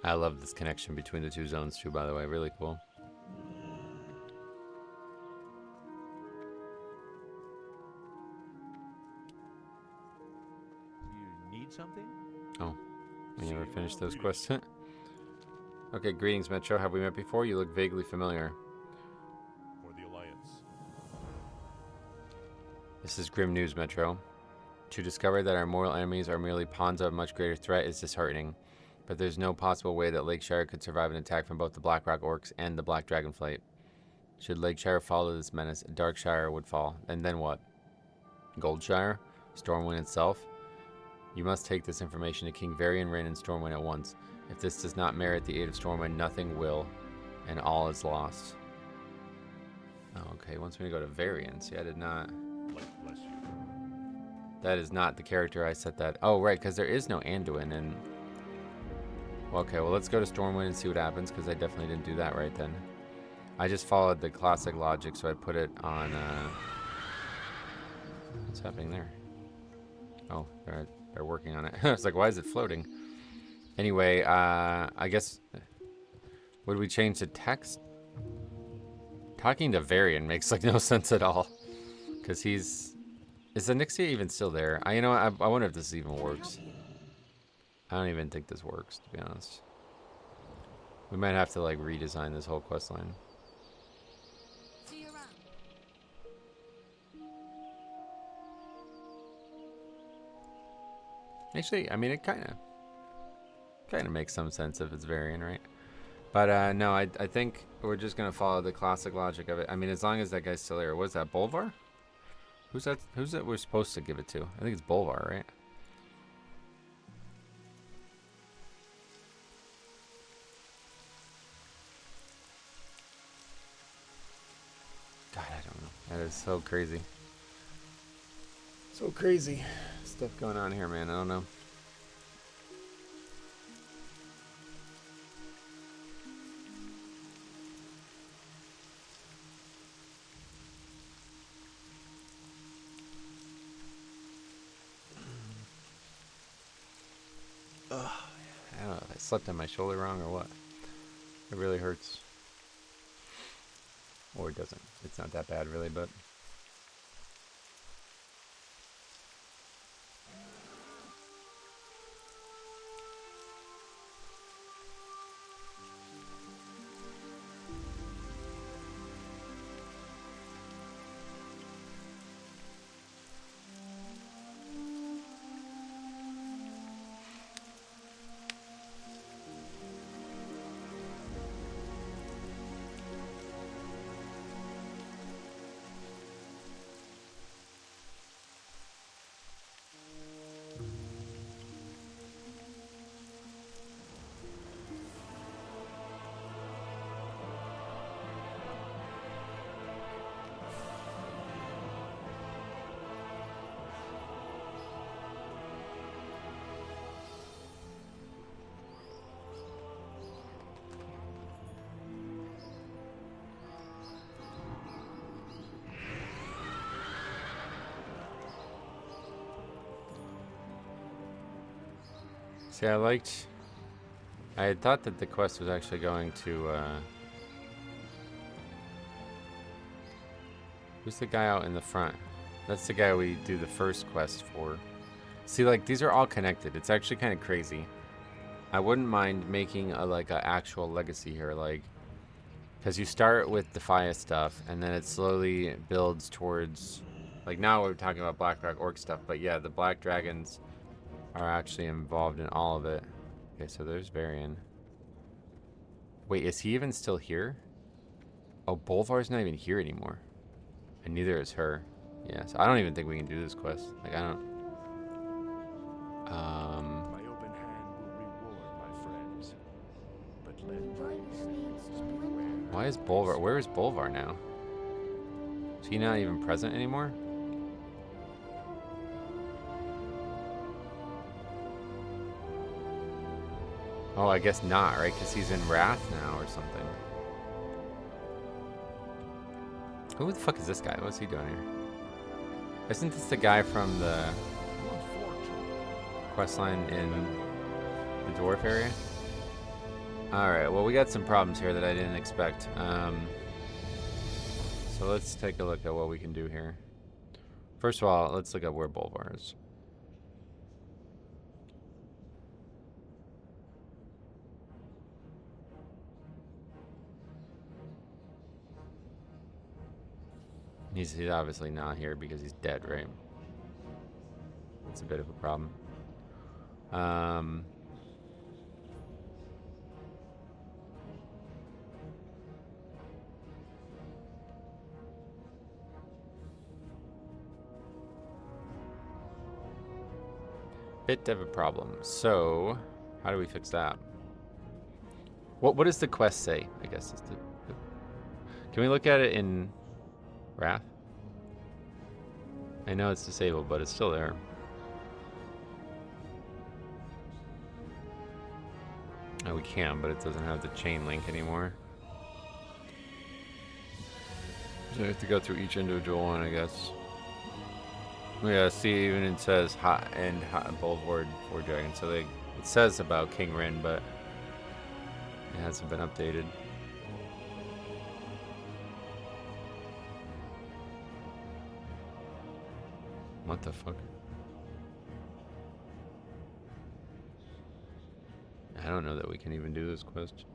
I love this connection between the two zones too, by the way. Really cool. You need something? Oh, we never finished those quests. Okay, greetings, Metro. Have we met before? You look vaguely familiar. For the Alliance. This is grim news, Metro. To discover that our mortal enemies are merely pawns of a much greater threat is disheartening. But there's no possible way that Lakeshire could survive an attack from both the Blackrock Orcs and the Black Dragonflight. Should Lakeshire follow this menace, Darkshire would fall. And then what? Goldshire? Stormwind itself? You must take this information to King Varian Wrynn and Stormwind at once. If this does not merit the aid of Stormwind, nothing will, and all is lost. Oh, okay, he wants me to go to Varian. See, I did not... Bless you. That is not the character I set that... Oh, right, because there is no Anduin, and... Okay, well, let's go to Stormwind and see what happens, because I definitely didn't do that right then. I just followed the classic logic, so I put it on, What's happening there? Oh, they're working on it. I was like, why is it floating? Anyway, I guess... Would we change the text? Talking to Varian makes, like, no sense at all. Because he's... Is the Nixia even still there? You know, I wonder if this even works. I don't even think this works, to be honest. We might have to, like, redesign this whole quest line. See you around. Actually, I mean, it kind of makes some sense if it's Varian, right? But, no, I think we're just going to follow the classic logic of it. I mean, as long as that guy's still there. What's that, Bolvar? Who's that we're supposed to give it to? I think it's Bolvar, right? God, I don't know. That is so crazy. So crazy stuff going on here, man. I don't know. I don't know if I slept on my shoulder wrong or what. It really hurts. Or it doesn't. It's not that bad really, but... See, I had thought that the quest was actually going to, who's the guy out in the front? That's the guy we do the first quest for. See, like, these are all connected. It's actually kind of crazy. I wouldn't mind making a actual legacy here, like, because you start with the Faya stuff, and then it slowly builds towards, like, now we're talking about Black Rock Orc stuff, but yeah, the Black Dragons are actually involved in all of it. Okay, so there's Varian. Wait, is he even still here? Oh, Bolvar's not even here anymore. And neither is her. Yeah, so I don't even think we can do this quest. Like, I don't... My open hand will reward my friends. But let my enemies beware. Why is Bolvar... Where is Bolvar now? Is he not even present anymore? Oh, I guess not, right? Because he's in Wrath now or something. Who the fuck is this guy? What's he doing here? Isn't this the guy from the questline in the dwarf area? Alright, well, we got some problems here that I didn't expect. So let's take a look at what we can do here. First of all, let's look at where Bolvar is. He's obviously not here because he's dead, right? That's a bit of a problem. Bit of a problem. So, how do we fix that? What does the quest say? I guess is the... Can we look at it in Wrath? I know it's disabled, but it's still there. Oh, we can, but it doesn't have the chain link anymore. So we have to go through each individual one, I guess. Yeah, see, even it says hot and hot Bulwark for Dragon. So it says about King Rin, but it hasn't been updated. What the fuck? I don't know that we can even do this quest.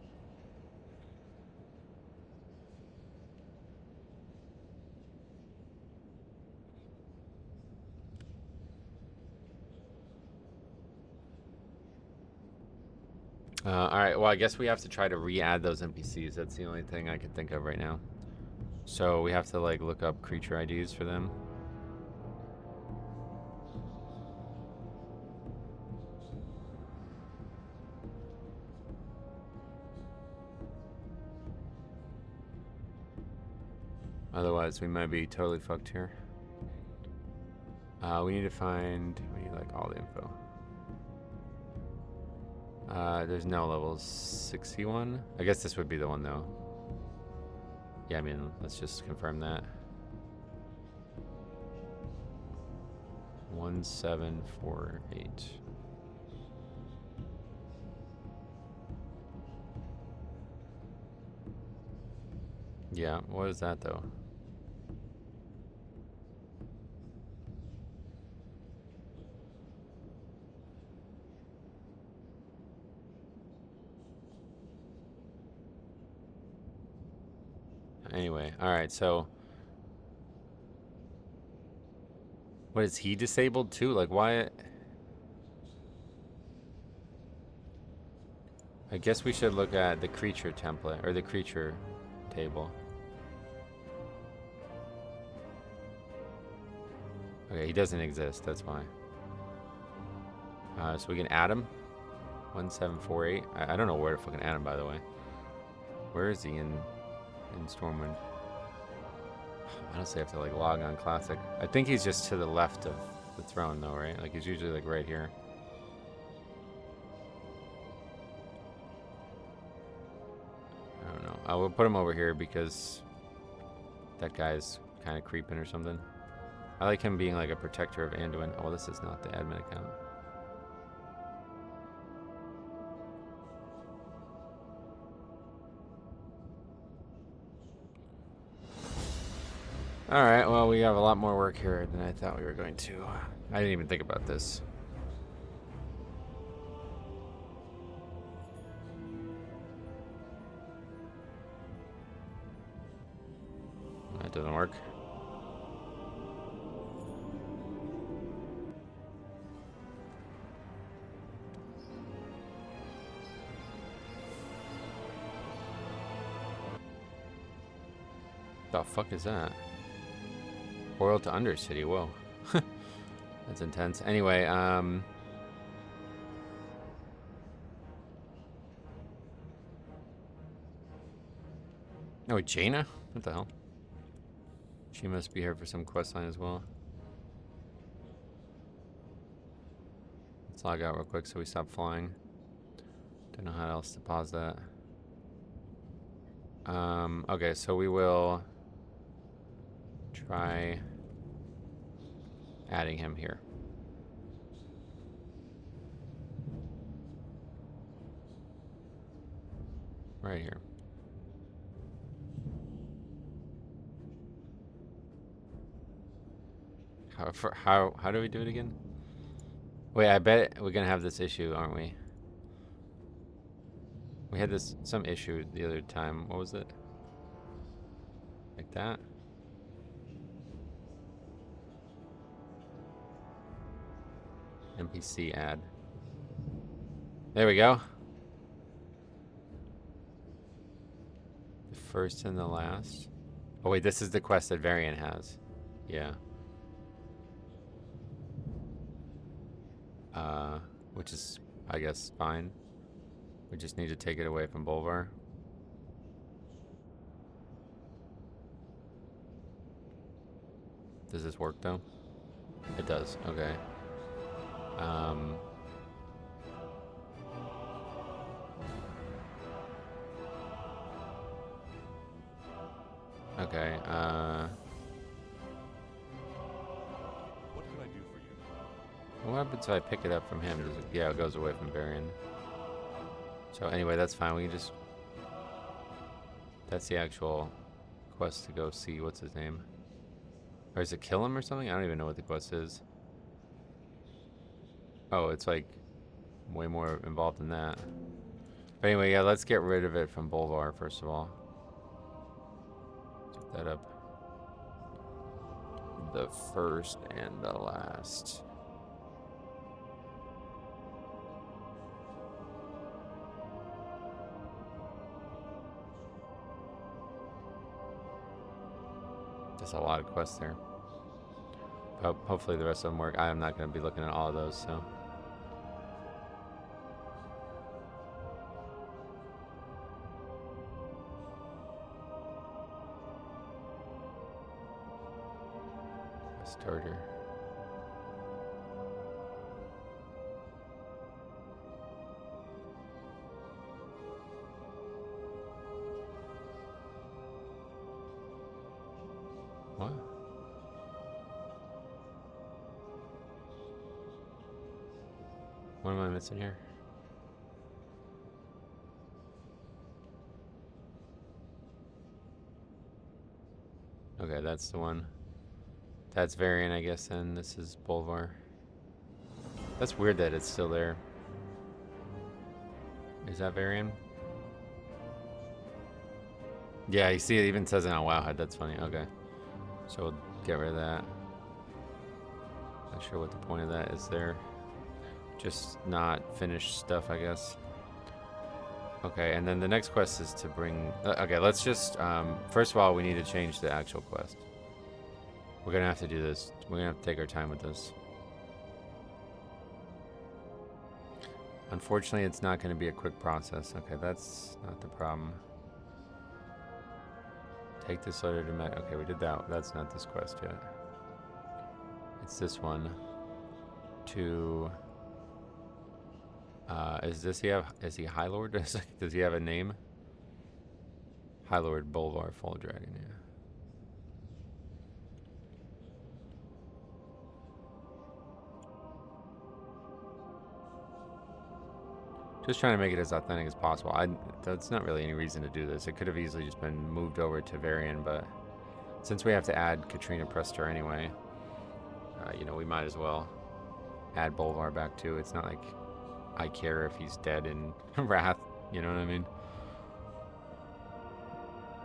Alright, well, I guess we have to try to re-add those NPCs. That's the only thing I can think of right now. So we have to, like, look up creature IDs for them. Otherwise, we might be totally fucked here. We need like all the info. There's no level 61. I guess this would be the one though. Yeah, I mean, let's just confirm that. 1748. Yeah, what is that though? Anyway, alright, so what is he disabled too? Like why? I guess we should look at the creature template or the creature table. Okay, he doesn't exist, that's why. So we can add him. 1748. I don't know where to fucking add him, by the way. Where is he in Stormwind? Honestly, I have to like log on Classic. I think he's just to the left of the throne, though, right? Like he's usually like right here. I don't know. I will put him over here because that guy's kind of creeping or something. I like him being like a protector of Anduin. Oh, this is not the admin account. Alright, well, we have a lot more work here than I thought we were going to. I didn't even think about this. That doesn't work. The fuck is that? Portal to Undercity, whoa. That's intense. Anyway, oh, Jaina? What the hell? She must be here for some quest line as well. Let's log out real quick so we stop flying. Don't know how else to pause that. Okay, so we will try adding him here. Right here. How do we do it again? Wait, I bet we're gonna have this issue, aren't we? We had some issue the other time. What was it? Like that? NPC add. There we go. The first and the last. Oh wait, this is the quest that Varian has. Yeah. Which is, I guess, fine. We just need to take it away from Bolvar. Does this work though? It does. Okay. Okay. What can I do for you? What happens if I pick it up from him? Does it, yeah, it goes away from Varian. So anyway, that's fine. We can just... That's the actual quest to go see what's his name. Or is it kill him or something? I don't even know what the quest is. Oh, it's like way more involved than that. But anyway, yeah, let's get rid of it from Bolvar first of all. Set that up. The first and the last. There's a lot of quests there. Hopefully the rest of them work. I am not going to be looking at all of those, so. Starter. What? What am I missing here? Okay, that's the one. That's Varian, I guess, and this is Bolvar. That's weird that it's still there. Is that Varian? Yeah, you see it even says it on Wowhead. That's funny. Okay. So we'll get rid of that. Not sure what the point of that is there. Just not finished stuff, I guess. Okay, and then the next quest is to bring... okay, let's just... first of all, we need to change the actual quest. We're going to have to do this. We're going to have to take our time with this. Unfortunately, it's not going to be a quick process. Okay, that's not the problem. Take this letter to Met. Okay, we did that. That's not this quest yet. It's this one. To... is he High Lord? Does he have a name? High Lord Bolvar Fall Dragon, yeah. Just trying to make it as authentic as possible. That's not really any reason to do this. It could have easily just been moved over to Varian, but since we have to add Katrina Prester anyway, you know, we might as well add Bolvar back too. It's not like I care if he's dead in Wrath, you know what I mean?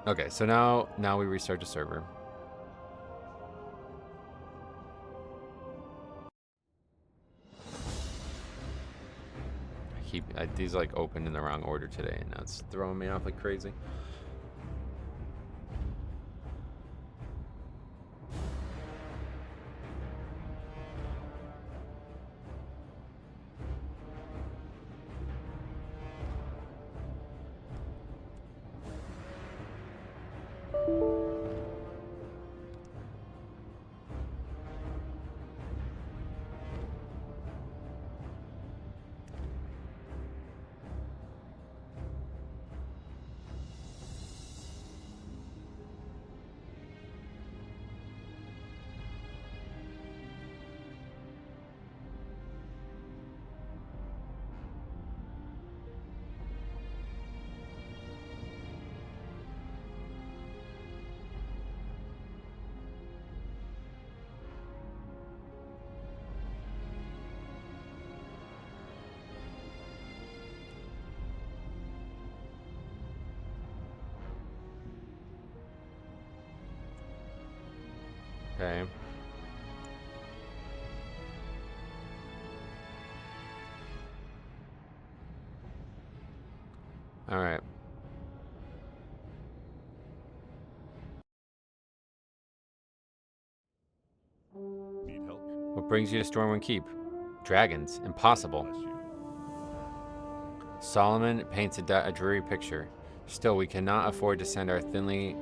Okay, so now we restart the server. These like opened in the wrong order today, and that's throwing me off like crazy. Okay. All right. Need help? What brings you to Stormwind Keep? Dragons. Impossible. Bless you. Solomon paints a dreary picture. Still, we cannot afford to send our thinly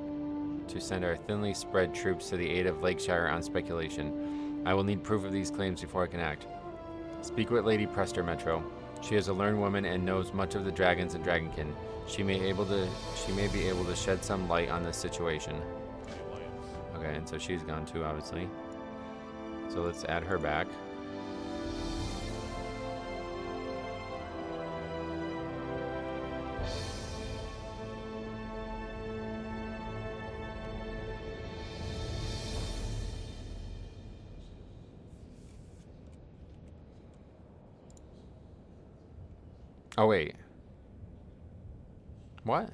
spread troops to the aid of Lakeshire on speculation. I will need proof of these claims before I can act. Speak with Lady Prester, Metro. She is a learned woman and knows much of the dragons and dragonkin. She may be able to shed some light on this situation. Alliance. Okay, and so she's gone too, obviously. So let's add her back. Oh, wait. What?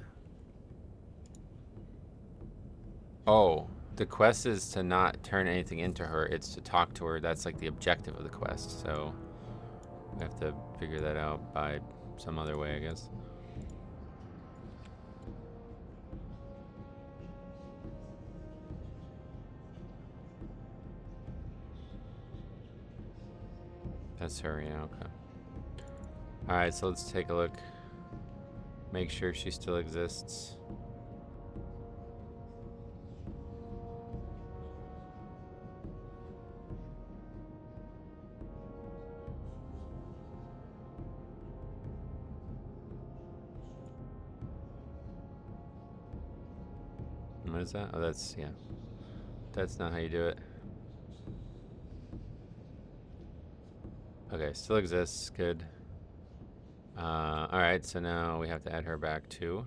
Oh, the quest is to not turn anything into her. It's to talk to her. That's like the objective of the quest. So we have to figure that out by some other way, I guess. That's her, yeah, okay. Alright, so let's take a look. Make sure she still exists. What is that? Oh, that's, yeah. That's not how you do it. Okay, still exists. Good. Alright, so now we have to add her back too.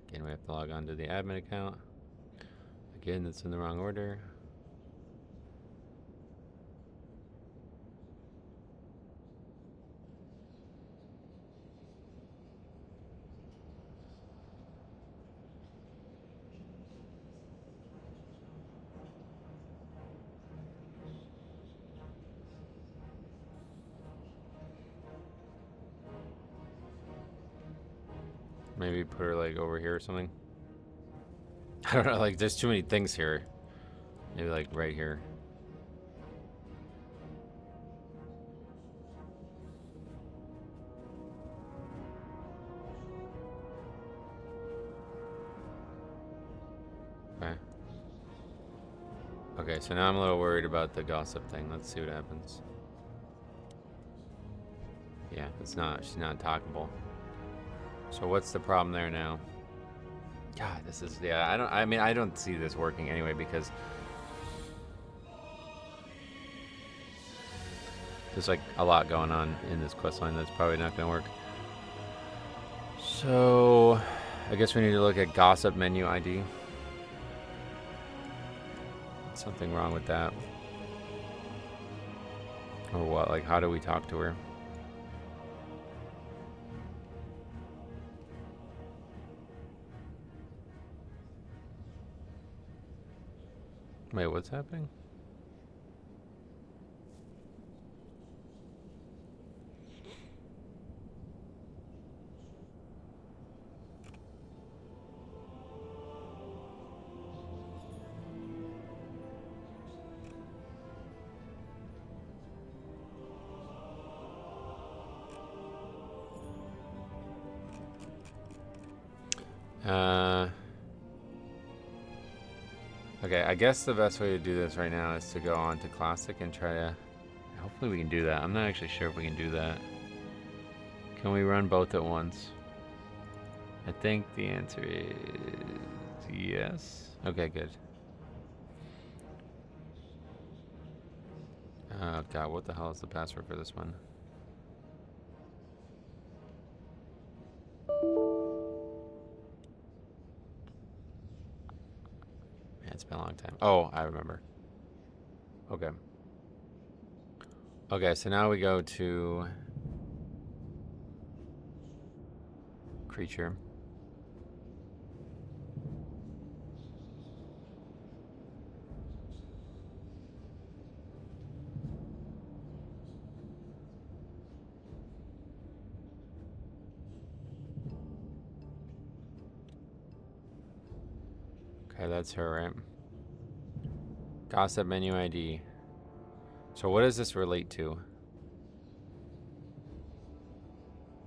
Again, we have to log on to the admin account. Again, that's in the wrong order. Maybe put her like over here or something. I don't know, like there's too many things here. Maybe like right here. Okay. Okay, so now I'm a little worried about the gossip thing. Let's see what happens. Yeah, she's not talkable. So what's the problem there now? God, this is, yeah, I don't see this working anyway because there's like a lot going on in this quest line that's probably not gonna work. So I guess we need to look at gossip menu ID. Something wrong with that. Or what? Like, how do we talk to her? Wait, what's happening? Okay, I guess the best way to do this right now is to go on to Classic and try to... Hopefully we can do that. I'm not actually sure if we can do that. Can we run both at once? I think the answer is yes. Okay, good. Oh god, what the hell is the password for this one? Man, it's been a long time. Oh, I remember. Okay. Okay, so now we go to creature. Okay, that's her, right? Gossip menu ID. So what does this relate to?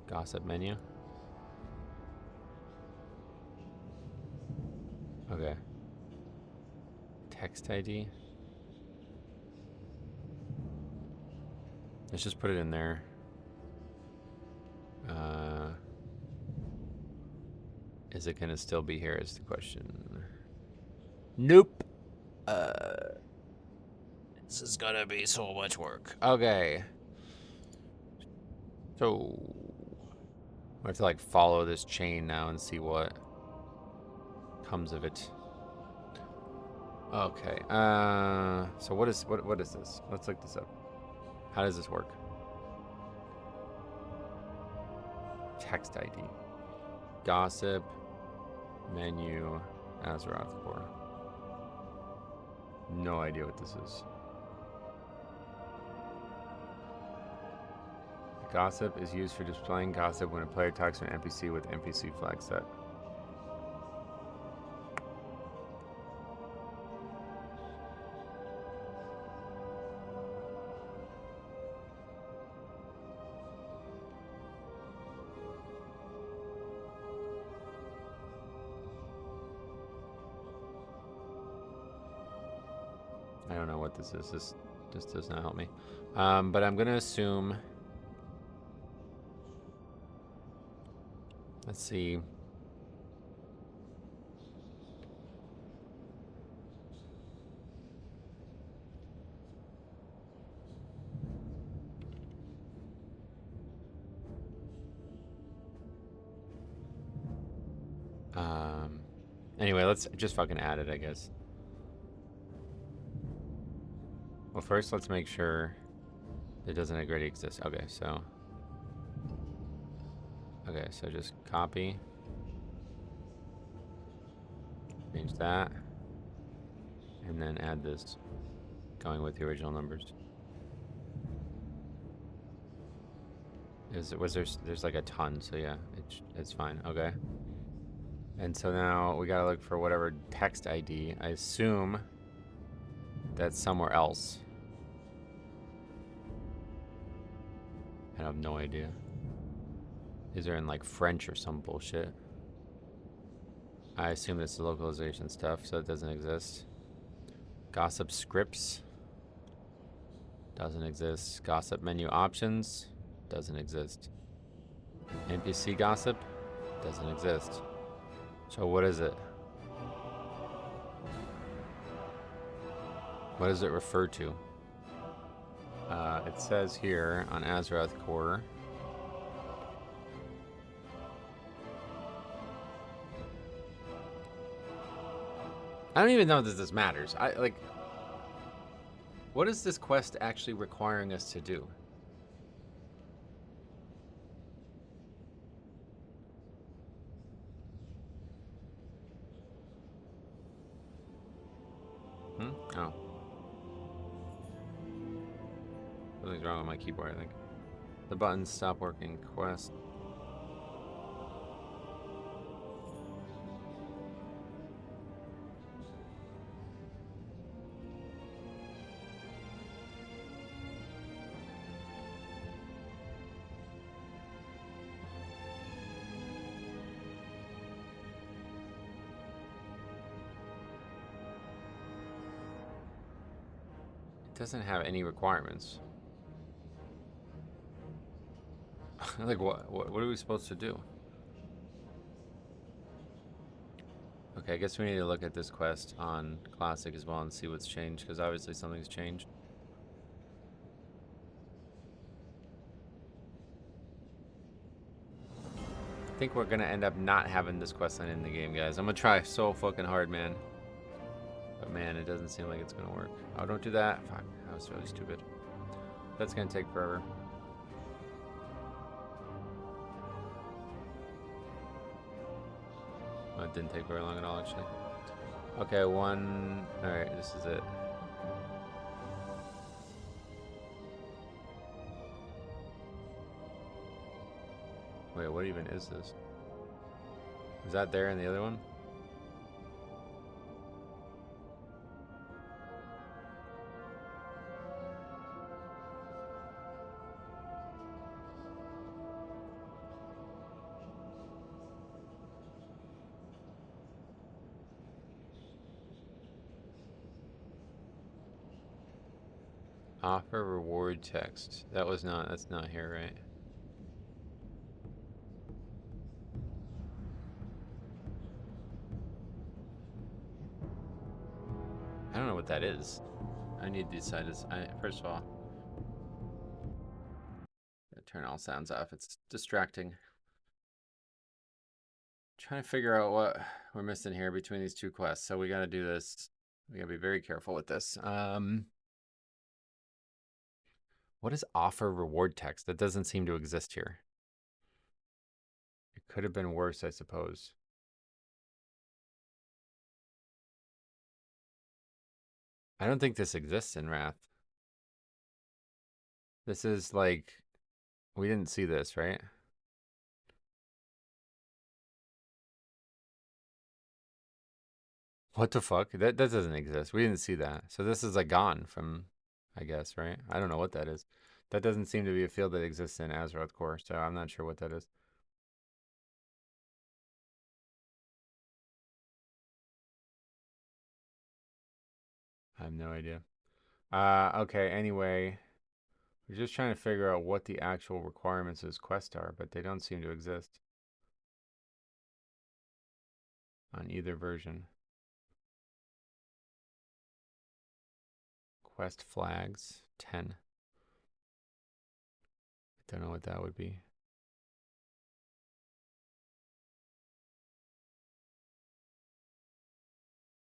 Gossip menu? Okay. Text ID? Let's just put it in there. Is it gonna still be here is the question. Nope. This is gonna be so much work. Okay. So we have to like follow this chain now and see what comes of it. Okay. So what is this? Let's look this up. How does this work? Text ID. Gossip. Menu. Azeroth Core. No idea what this is. Gossip is used for displaying gossip when a player talks to an NPC with NPC flag set. I don't know what this is. This does not help me. But I'm gonna assume. Let's see. Anyway, let's just fucking add it, I guess. Well, first let's make sure it doesn't already exist. Okay, so just copy, change that, and then add this, going with the original numbers. There's like a ton, so yeah, it's fine. Okay. And so now we gotta look for whatever text ID. I assume that's somewhere else. I have no idea. These are in like French or some bullshit. I assume this is localization stuff, so it doesn't exist. Gossip scripts doesn't exist. Gossip menu options doesn't exist. NPC gossip doesn't exist. So what is it? What does it refer to? It says here on Azeroth Core. I don't even know that this matters. What is this quest actually requiring us to do? Oh. Something's wrong with my keyboard, I think. The buttons stop working. Quest. It doesn't have any requirements. Like what are we supposed to do? Okay, I guess we need to look at this quest on Classic as well and see what's changed, because obviously something's changed. I think we're gonna end up not having this quest line in the game, guys. I'm gonna try so fucking hard, man. But man, it doesn't seem like it's gonna work. Oh, don't do that. Fuck, that was really stupid. That's gonna take forever. Oh, it didn't take very long at all, actually. Okay, one. Alright, this is it. Wait, what even is this? Is that there in the other one? Offer reward text. That's not here, right? I don't know what that is. I need to decide this. First of all, turn all sounds off. It's distracting. Trying to figure out what we're missing here between these two quests. So we got to do this. We got to be very careful with this. What is offer reward text? That doesn't seem to exist here. It could have been worse, I suppose. I don't think this exists in Wrath. This is like, we didn't see this, right? What the fuck? That doesn't exist. We didn't see that. So this is like gone from, I guess, right? I don't know what that is. That doesn't seem to be a field that exists in Azeroth Core, so I'm not sure what that is. I have no idea. Okay, anyway, we're just trying to figure out what the actual requirements of this quest are, but they don't seem to exist on either version. Quest flags, 10. I don't know what that would be.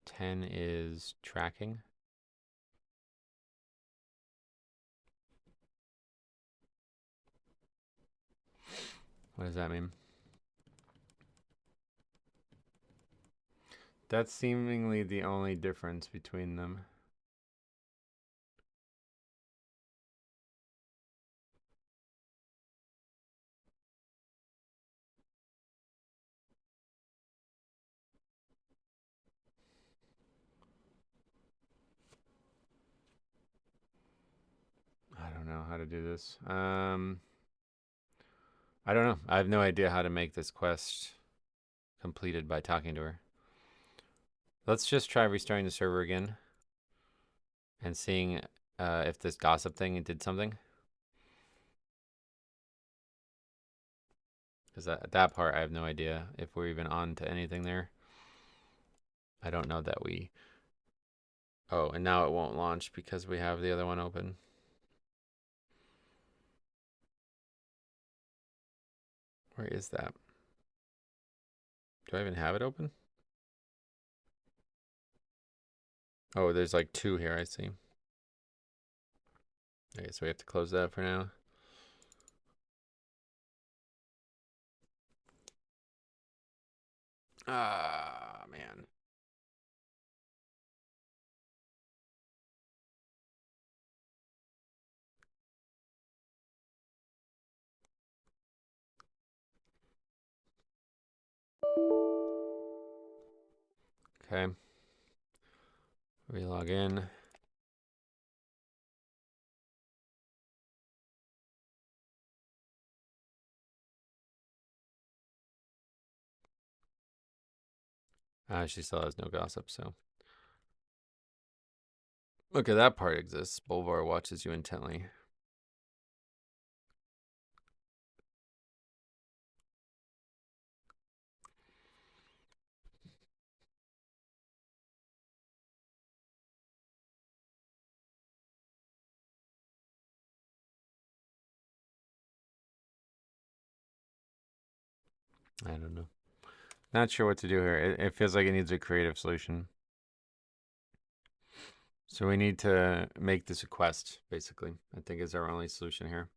10 is tracking. What does that mean? That's seemingly the only difference between them. I don't know how to do this. I don't know. I have no idea how to make this quest completed by talking to her. Let's just try restarting the server again and seeing if this gossip thing did something. Because that part, I have no idea if we're even on to anything there. I don't know that we... Oh, and now it won't launch because we have the other one open. Where is that? Do I even have it open? Oh, there's like two here, I see. Okay, so we have to close that for now. Ah, man. Okay. Relog in. She still has no gossip, so. Look at that part exists. Bolvar watches you intently. I don't know. Not sure what to do here. It feels like it needs a creative solution. So we need to make this a quest, basically. I think is our only solution here.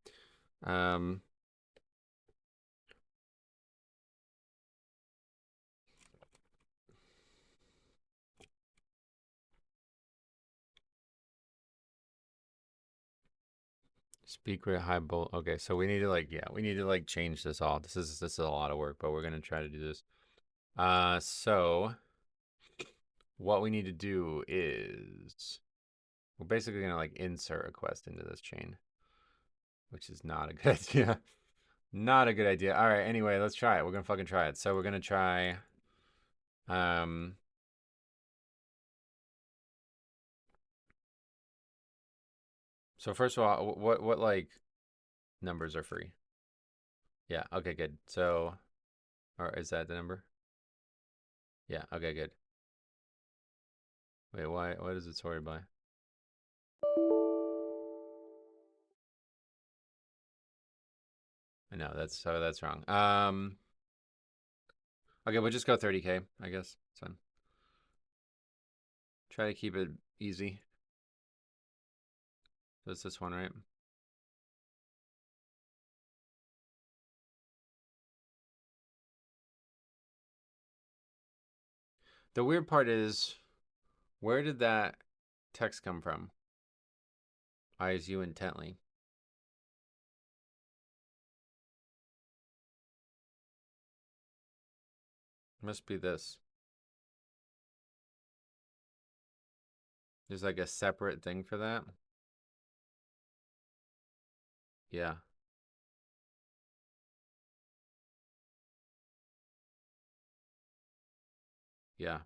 Speak with high bolt. Okay, so we need to we need to change this all. This is a lot of work, but we're gonna try to do this. So what we need to do is we're basically gonna insert a quest into this chain, which is not a good idea. Not a good idea. All right, anyway, let's try it. We're gonna fucking try it. So we're gonna try so first of all, what numbers are free? Yeah, okay, good. So or is that the number? Yeah, okay, good. Wait, what is it sorted by? No, that's wrong. Okay, we'll just go 30K, I guess. It's fine. Try to keep it easy. So it's this one, right? The weird part is, where did that text come from? Eyes you intently. Must be this. There's like a separate thing for that. Yeah. Yeah.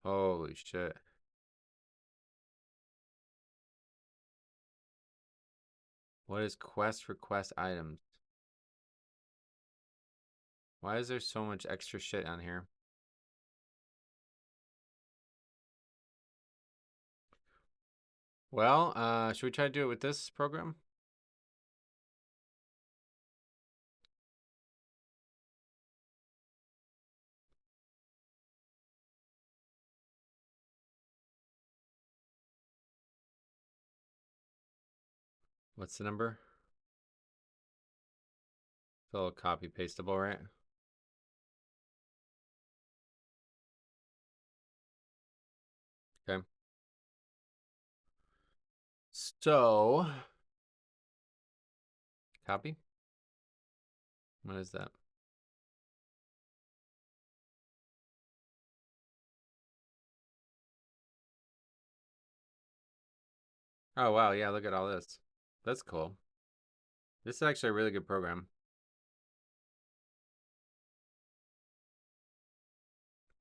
Holy shit. What is quest request items? Why is there so much extra shit on here? Well, should we try to do it with this program? What's the number? It's all copy pastable, right? Okay. So, copy. What is that? Oh, wow. Yeah, look at all this. That's cool. This is actually a really good program.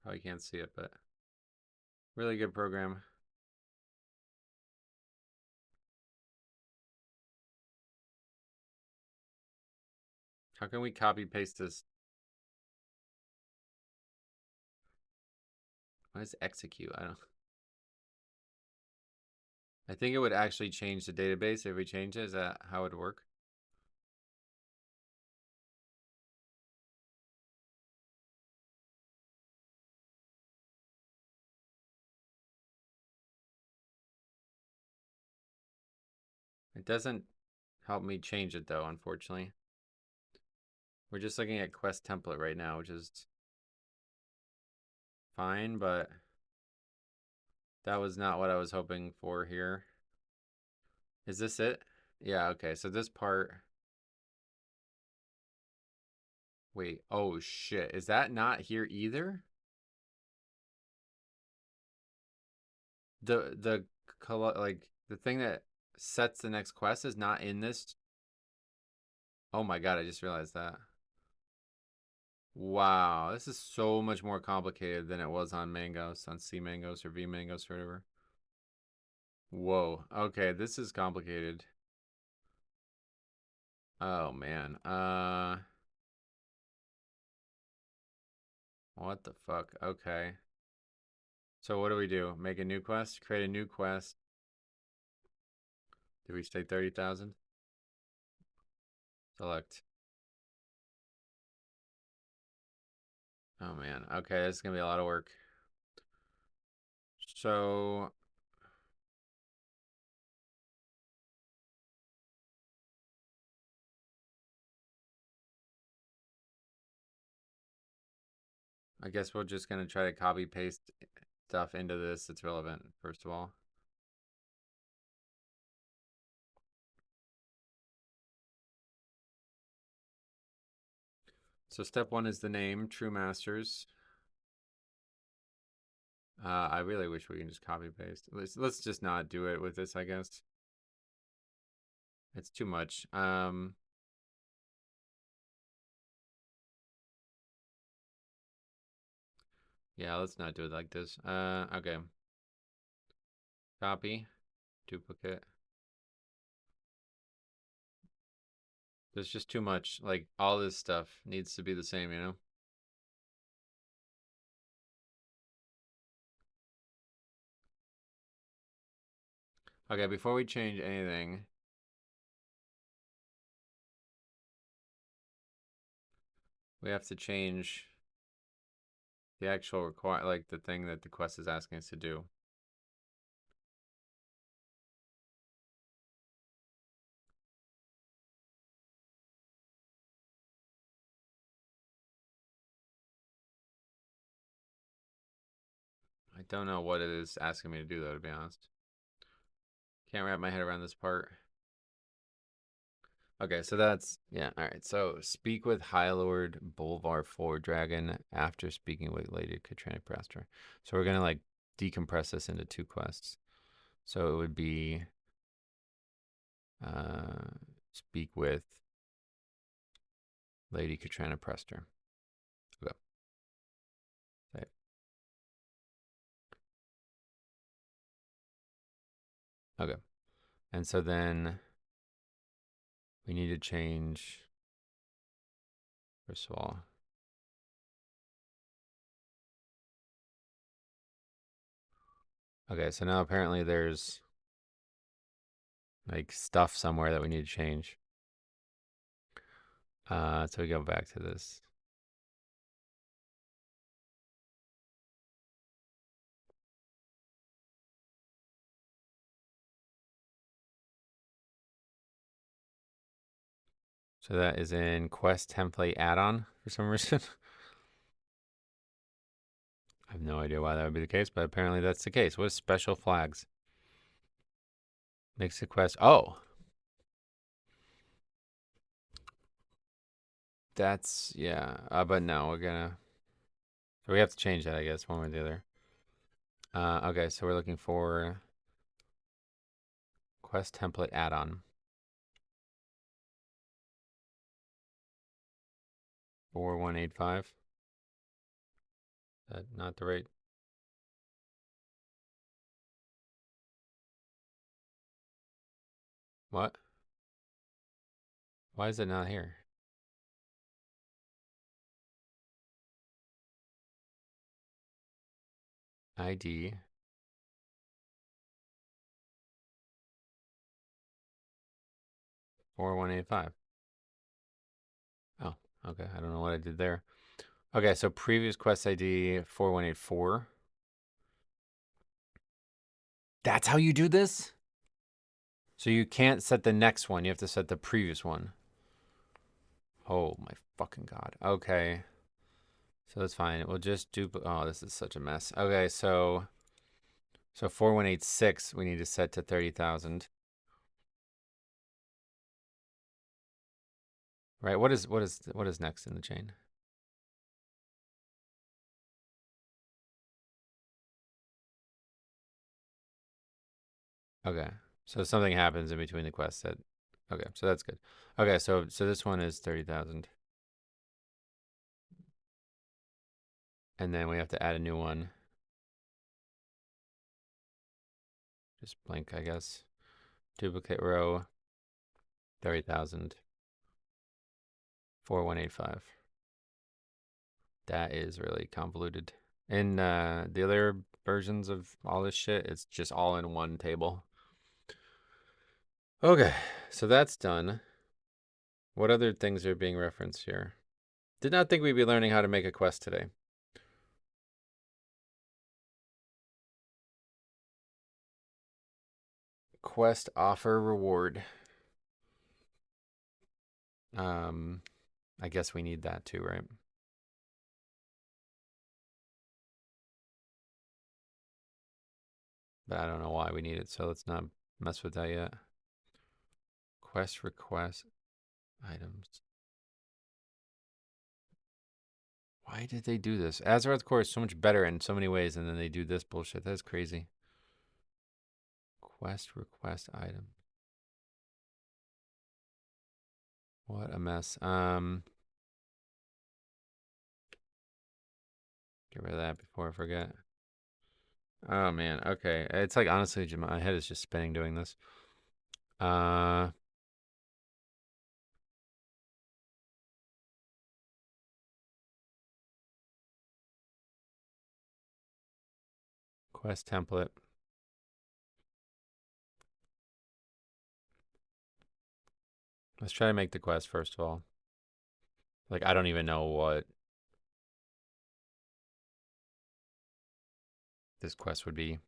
Probably can't see it, but really good program. How can we copy paste this? What is execute? I don't. I think it would actually change the database if we change it. Is that how it would work? It doesn't help me change it though, unfortunately. We're just looking at quest template right now, which is fine, but that was not what I was hoping for here. Is this it? Yeah, okay. So this part. Wait, oh shit. Is that not here either? The like the thing that sets the next quest is not in this. Oh my god, I just realized that. Wow, this is so much more complicated than it was on Mangos, on C Mangos or V Mangos or whatever. Whoa. Okay, this is complicated. Oh man. What the fuck? Okay. So what do we do? Make a new quest? Create a new quest. Did we say 30,000? Select. Oh man. Okay, this is gonna be a lot of work. So I guess we're just gonna try to copy paste stuff into this that's relevant, first of all. So step one is the name, True Masters. I really wish we can just copy paste. Let's just not do it with this, I guess. It's too much. Yeah, let's not do it like this. Okay. Copy, duplicate. There's just too much. Like all this stuff needs to be the same, you know? Okay, before we change anything, we have to change the actual like the thing that the quest is asking us to do. I don't know what it is asking me to do though, to be honest. Can't wrap my head around this part. Okay, so that's yeah. All right. So speak with High Lord Bolvar Four Dragon after speaking with Lady Katrina Praster. So we're gonna like decompress this into two quests. So it would be uh, speak with Lady Katrina Prester. Okay. Okay. Okay. And so then we need to change first of all. Okay, so now apparently there's like stuff somewhere that we need to change. So we go back to this. So that is in quest template add-on for some reason. I have no idea why that would be the case, but apparently that's the case. What is special flags? Makes the quest. Oh, that's yeah. But no, we're gonna. So we have to change that, I guess, one way or the other. Okay, so we're looking for quest template add-on 4185. Is that not the right? What? Why is it not here? ID 4185. Oh, okay. I don't know what I did there. Okay, so previous quest ID 4184. That's how you do this? So you can't set the next one. You have to set the previous one. Oh my fucking god. Okay. So that's fine. We'll just do. Oh, this is such a mess. Okay, so 4186 we need to set to 30,000. Right? What is next in the chain? Okay. So something happens in between the quests that. Okay, so that's good. Okay, so this one is 30,000. And then we have to add a new one. Just blank, I guess. Duplicate row 30,000. 4185. That is really convoluted. In the other versions of all this shit, it's just all in one table. Okay, so that's done. What other things are being referenced here? Did not think we'd be learning how to make a quest today. Quest offer reward. Um, I guess we need that too, right? But I don't know why we need it, so let's not mess with that yet. Quest request items. Why did they do this? Azeroth Core is so much better in so many ways, and then they do this bullshit. That's crazy. Quest request item. What a mess. Get rid of that before I forget. Oh man, okay. It's like honestly, my head is just spinning doing this. Uh, quest template. Let's try to make the quest first of all. Like I don't even know what this quest would be.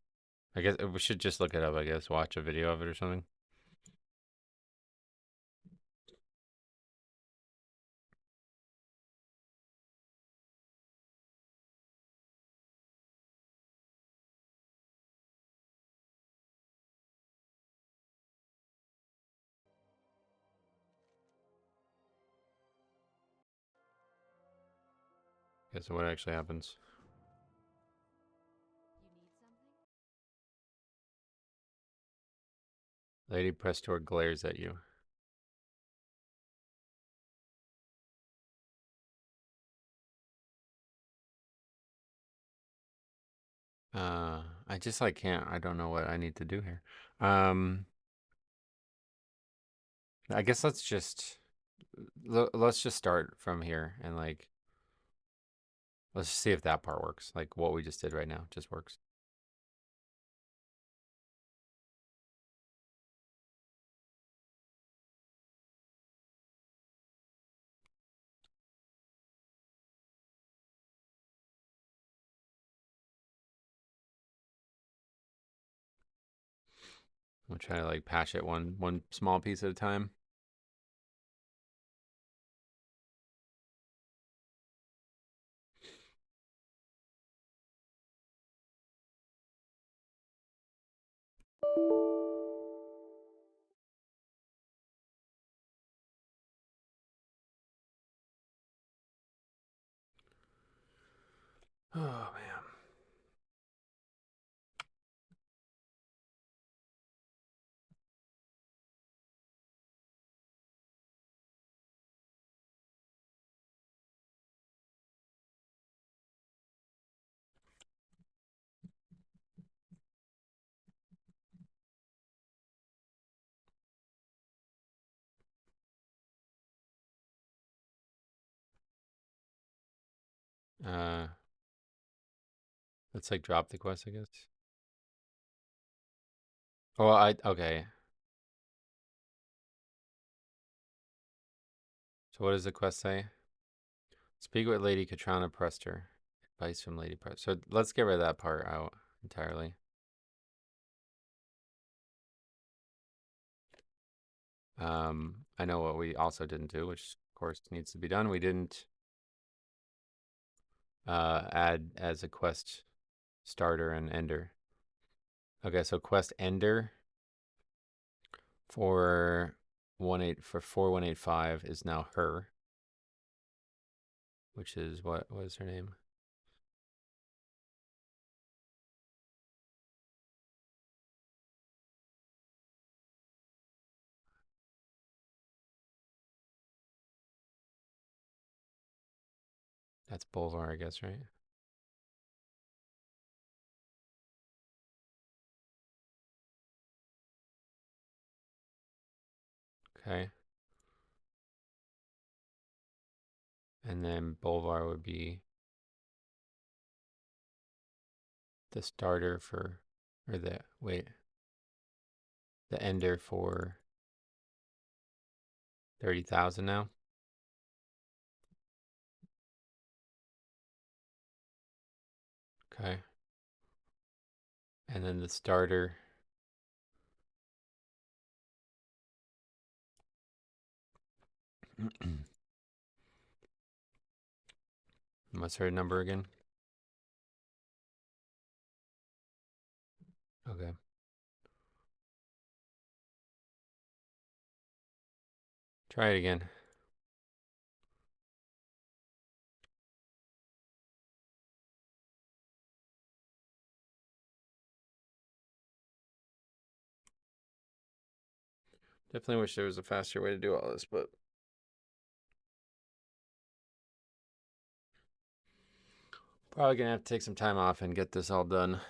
I guess we should just look it up. I guess watch a video of it or something. Okay, so what actually happens? You need something? Lady Prestor glares at you. I just like can't. I don't know what I need to do here. Um, I guess let's just start from here and like let's just see if that part works. Like what we just did right now just works. We'll try to like patch it one small piece at a time. Oh man. Uh, let's like drop the quest, I guess. Oh, okay. So what does the quest say? Speak with Lady Katrana Prester. Advice from Lady Prester. So let's get rid of that part out entirely. I know what we also didn't do, which of course needs to be done. We didn't add as a quest starter and ender. Okay, so quest ender for 4185 is now her, which is what was her name? That's Bolvar, I guess, right? Okay. And then Bolvar would be the starter for, or the ender for 30,000 now. Okay. And then the starter. What's her number again? Okay. Try it again. Definitely wish there was a faster way to do all this, but probably gonna have to take some time off and get this all done.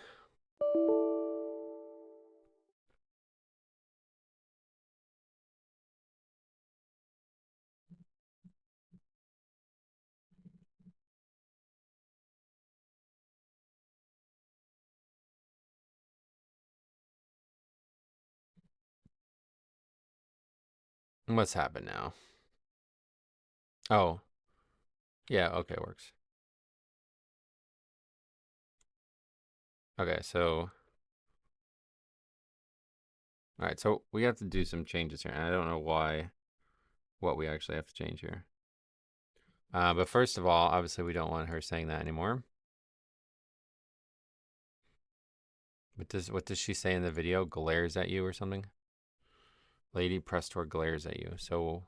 What's happened now? Oh, yeah, okay, works. Okay, so all right, so we have to do some changes here, and I don't know what we actually have to change here. But first of all, obviously we don't want her saying that anymore. What does she say in the video? Glares at you or something? Lady Prestor glares at you. So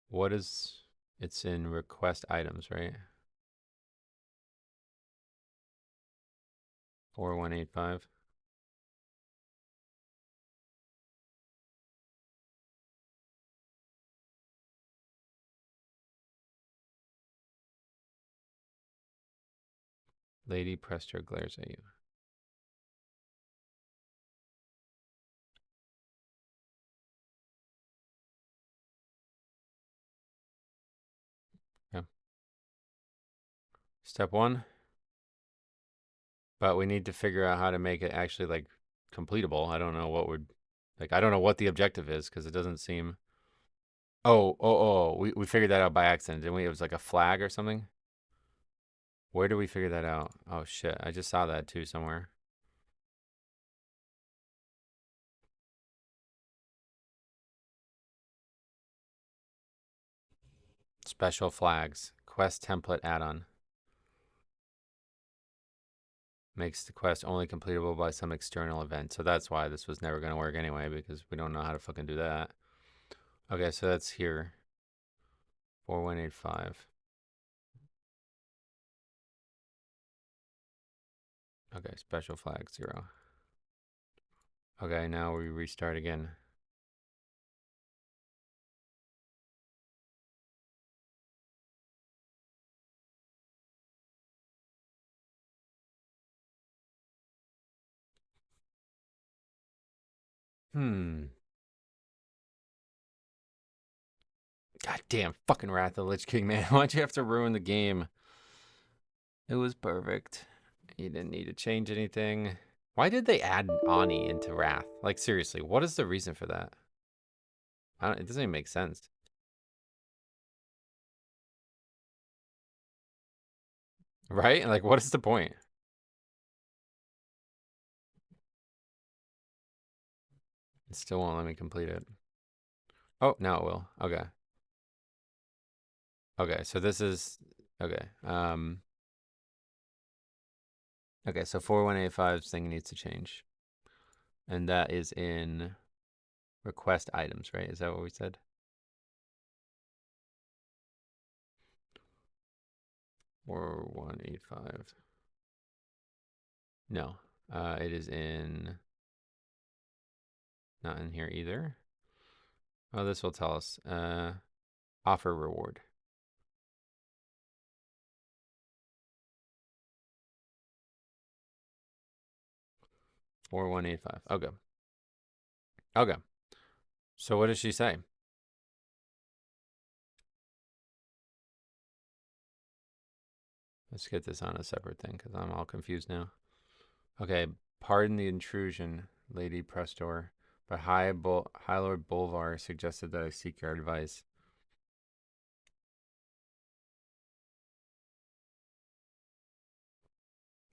what is it's in request items, right? 4185. Lady Prestor glares at you. Okay. Step one. But we need to figure out how to make it actually like completable. I don't know what would like I don't know what the objective is because it doesn't seem. Oh, we figured that out by accident, didn't we? It was like a flag or something. Where did we figure that out? Oh shit, I just saw that too somewhere. Special flags. Quest template add-on. makes the quest only completable by some external event. So that's why this was never going to work anyway, because we don't know how to fucking do that. Okay, so that's here. 4185. Okay, special flag 0. Okay, now we restart again. God damn, fucking Wrath of the Lich King, man. Why'd you have to ruin the game? It was perfect. You didn't need to change anything. Why did they add Ani into Wrath? Like, seriously, what is the reason for that? It doesn't even make sense. Right? Like, what is the point? It still won't let me complete it. Oh, now it will. Okay. Okay, so this is... Okay. Okay, so 4185's thing needs to change. And that is in request items, right? Is that what we said? 4185. No. It is in... Not in here either. Oh, this will tell us. Offer reward. 4185. Okay. Okay. So what does she say? Let's get this on a separate thing because I'm all confused now. Okay. Pardon the intrusion, Lady Prestor, but High Lord Bolvar suggested that I seek your advice.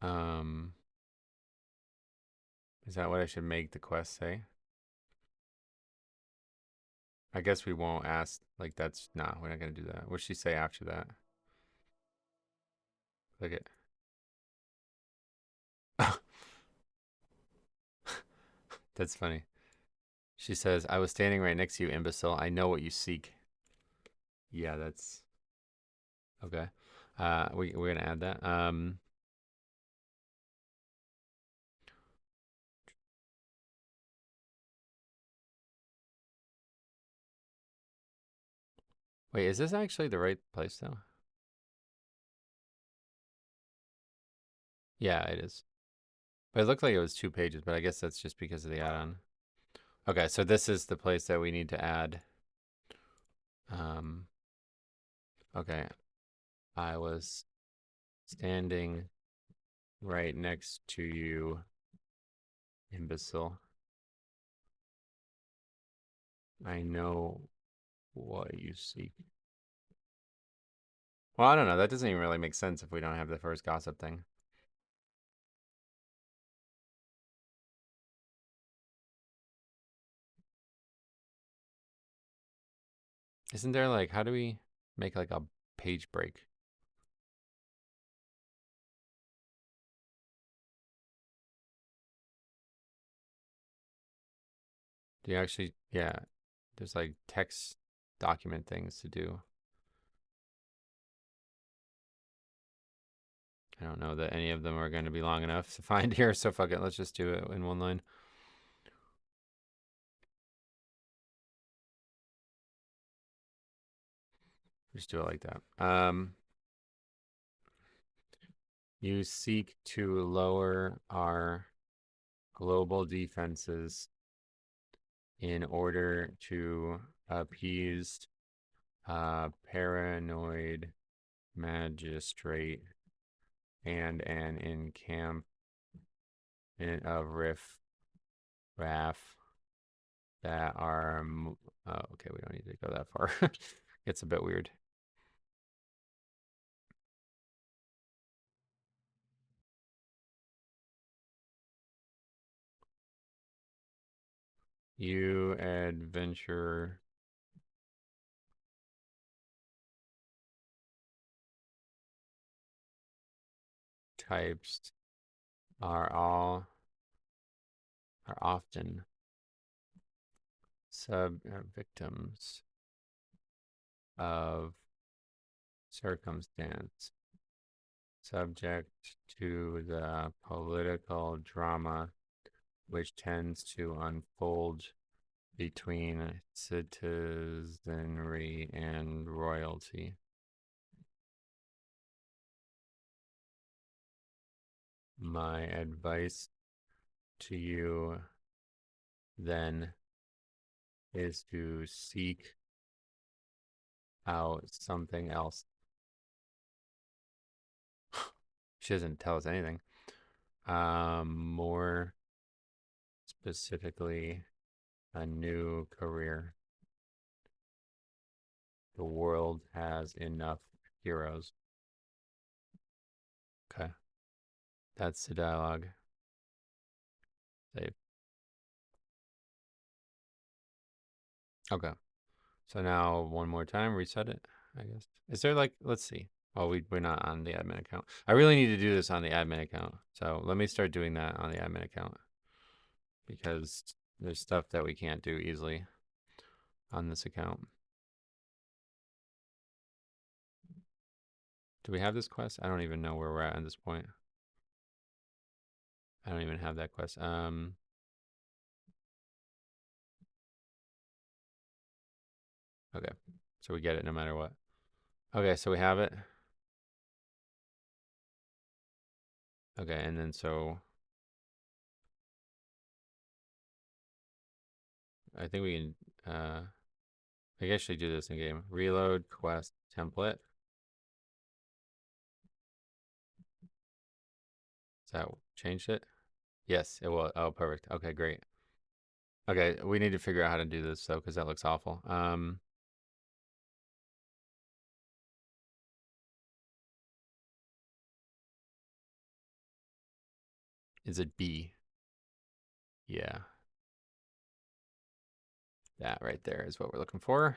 Um, is that what I should make the quest say? I guess we won't ask. Like, that's... Nah, we're not going to do that. What'd she say after that? Click it. That's funny. She says, I was standing right next to you, imbecile. I know what you seek. Yeah, that's... Okay. We're gonna add that. Wait, is this actually the right place though? Yeah, it is. But it looked like it was 2 pages, but I guess that's just because of the add-on. Okay, so this is the place that we need to add. Um, okay. I was standing right next to you, imbecile. I know what you seek. Well, I don't know. That doesn't even really make sense if we don't have the first gossip thing. Isn't there like, how do we make like a page break? Do you actually, yeah, there's like text document things to do. I don't know that any of them are going to be long enough to find here, so fuck it. Let's just do it in one line. Just do it like that. You seek to lower our global defenses in order to appease paranoid magistrate and an encampment of raff that are... Oh, okay, we don't need to go that far. It's a bit weird. You adventure types are often victims of circumstance, subject to the political drama which tends to unfold between citizenry and royalty. My advice to you then is to seek out something else. She doesn't tell us anything. More specifically, a new career. The world has enough heroes. Okay. That's the dialogue. Save. Okay. So now one more time, reset it, I guess. Is there like, let's see. Oh, we're not on the admin account. I really need to do this on the admin account. So let me start doing that on the admin account because there's stuff that we can't do easily on this account. Do we have this quest? I don't even know where we're at this point. I don't even have that quest. Okay. So we get it no matter what. Okay, so we have it. Okay, and then so I think we can I guess I should do this in game. Reload quest template. Is that changed it? Yes, it will. Oh, perfect. Okay, great. Okay, we need to figure out how to do this though, because that looks awful. Is it B? Yeah. That right there is what we're looking for.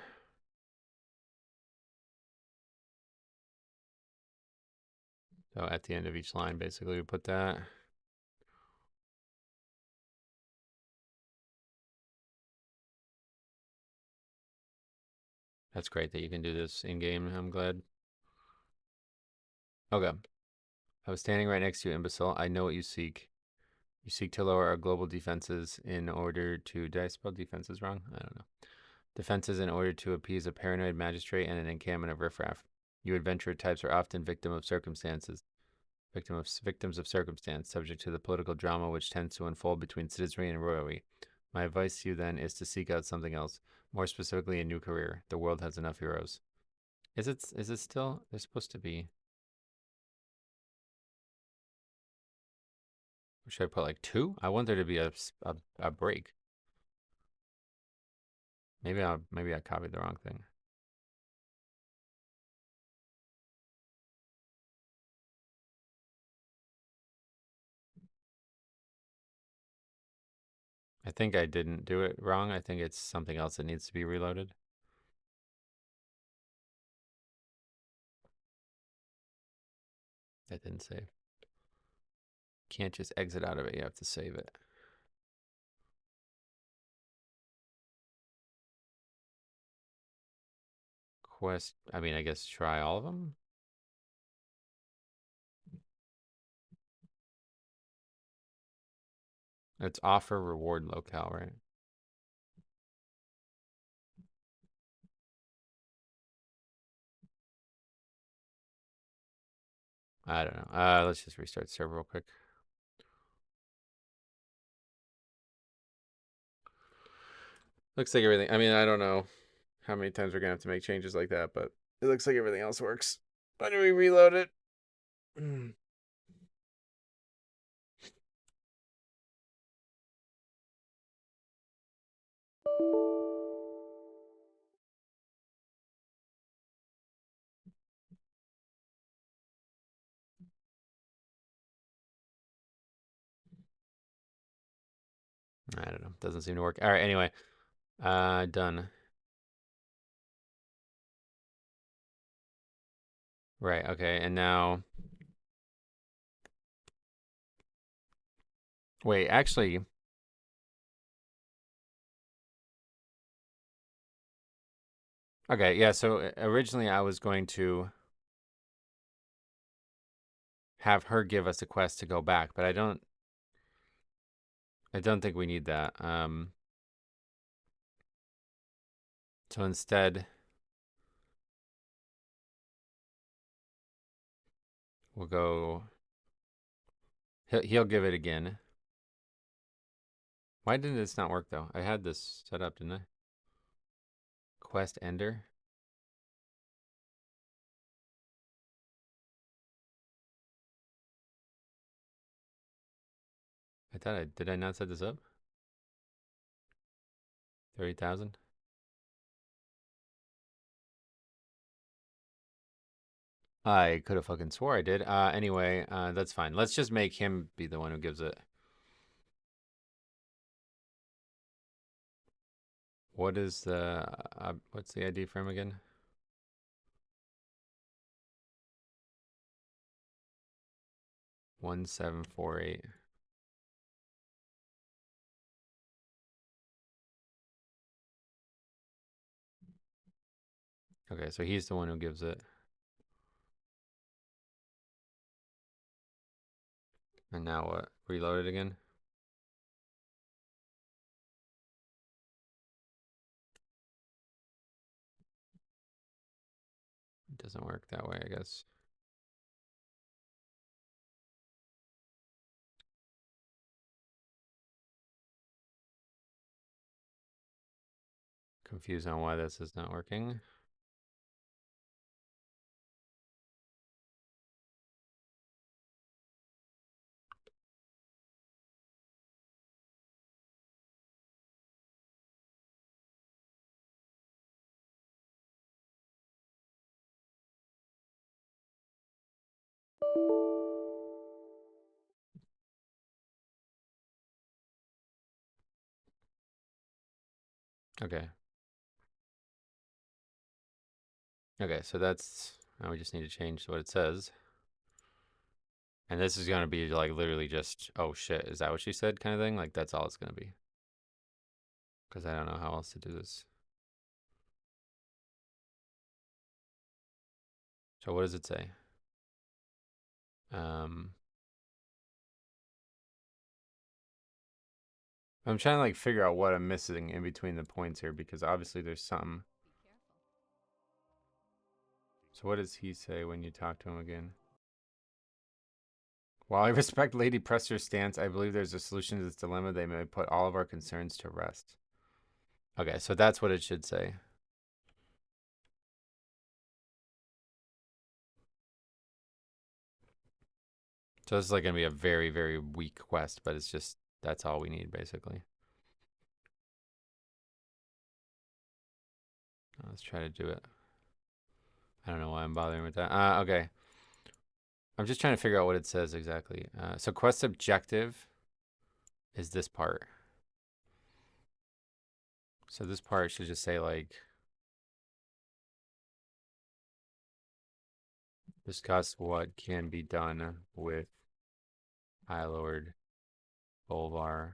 So at the end of each line, basically, we put that. That's great that you can do this in game. I'm glad. Okay. I was standing right next to you, imbecile. I know what you seek. You seek to lower our global defenses in order to. Did I spell defenses wrong? I don't know. Defenses in order to appease a paranoid magistrate and an encampment of riffraff. You adventurer types are often victims of circumstance, subject to the political drama which tends to unfold between citizenry and royalty. My advice to you then is to seek out something else, more specifically a new career. The world has enough heroes. Is it still? They're supposed to be. Should I put like two? I want there to be a break. Maybe I copied the wrong thing. I think I didn't do it wrong. I think it's something else that needs to be reloaded. That didn't save. Can't just exit out of it. You have to save it. Quest. I mean, I guess try all of them. It's offer reward locale, right? I don't know. Let's just restart server real quick. Looks like everything. I mean, I don't know how many times we're gonna have to make changes like that, but it looks like everything else works. Why do we reload it? I don't know. Doesn't seem to work. All right. Anyway, done. Right. Okay. And now Wait, actually, okay, yeah, so originally I was going to have her give us a quest to go back, but I don't think we need that. So instead we'll go he'll give it again. Why didn't this not work though? I had this set up, didn't I? Quest ender. I thought did I not set this up? 30,000? I could have fucking swore I did. Anyway, that's fine. Let's just make him be the one who gives it. What is the what's the ID for him again? 1748. Okay, so he's the one who gives it. And now what? Reload it again? It doesn't work that way, I guess. Confused on why this is not working. Okay. Okay, so that's now we just need to change what it says. And this is gonna be like literally just, oh shit, is that what she said kind of thing? Like that's all it's gonna be. Because I don't know how else to do this. So what does it say? Um, I'm trying to like figure out what I'm missing in between the points here because obviously there's something. So what does he say when you talk to him again? While I respect Lady Presser's stance, I believe there's a solution to this dilemma. They may put all of our concerns to rest. Okay, so that's what it should say. So this is like gonna be a very, very weak quest, but it's just that's all we need basically. Let's try to do it. I don't know why I'm bothering with that. Okay. I'm just trying to figure out what it says exactly. So quest objective is this part. So this part should just say like discuss what can be done with High Lord Bolvar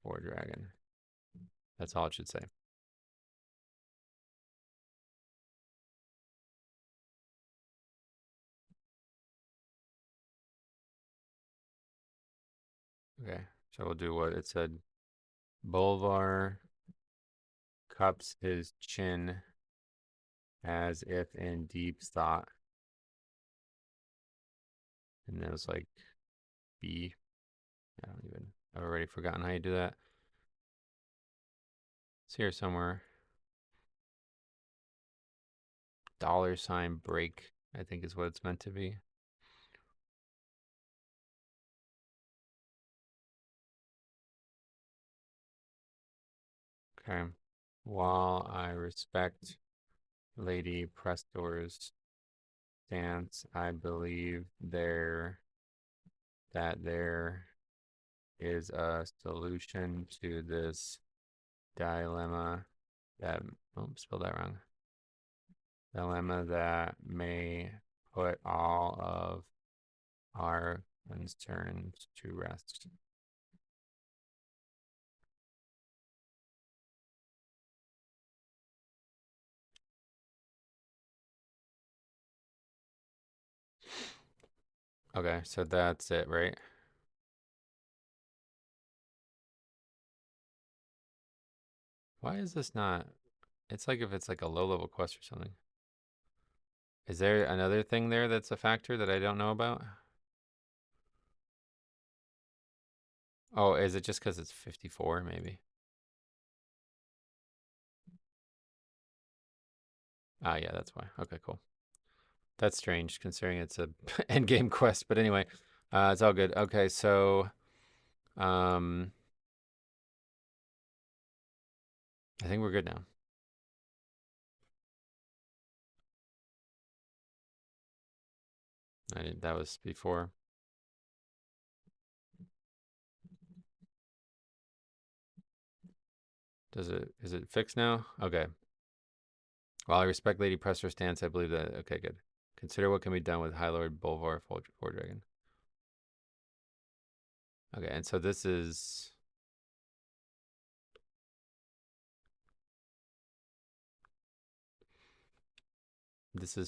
or Dragon. That's all it should say. Okay, so we'll do what it said. Bolvar cups his chin as if in deep thought. And it was like B. I've already forgotten how you do that. It's here somewhere. $ break, I think is what it's meant to be. Okay. While I respect Lady Prestor's stance, I believe that there is a solution to this dilemma that spelled that wrong. Dilemma that may put all of our One's turn to rest. Okay, so that's it, right? Why is this not? It's like if it's like a low-level quest or something. Is there another thing there that's a factor that I don't know about? Oh, is it just because it's 54, maybe? Ah, yeah, that's why. Okay, cool. That's strange considering it's a endgame quest, but anyway, it's all good. Okay, so um I think we're good now. That was before. Is it fixed now? Okay. While I respect Lady Presser's stance, I believe that okay, good. Consider what can be done with High Lord Bolvar Four Dragon. Okay, and so this is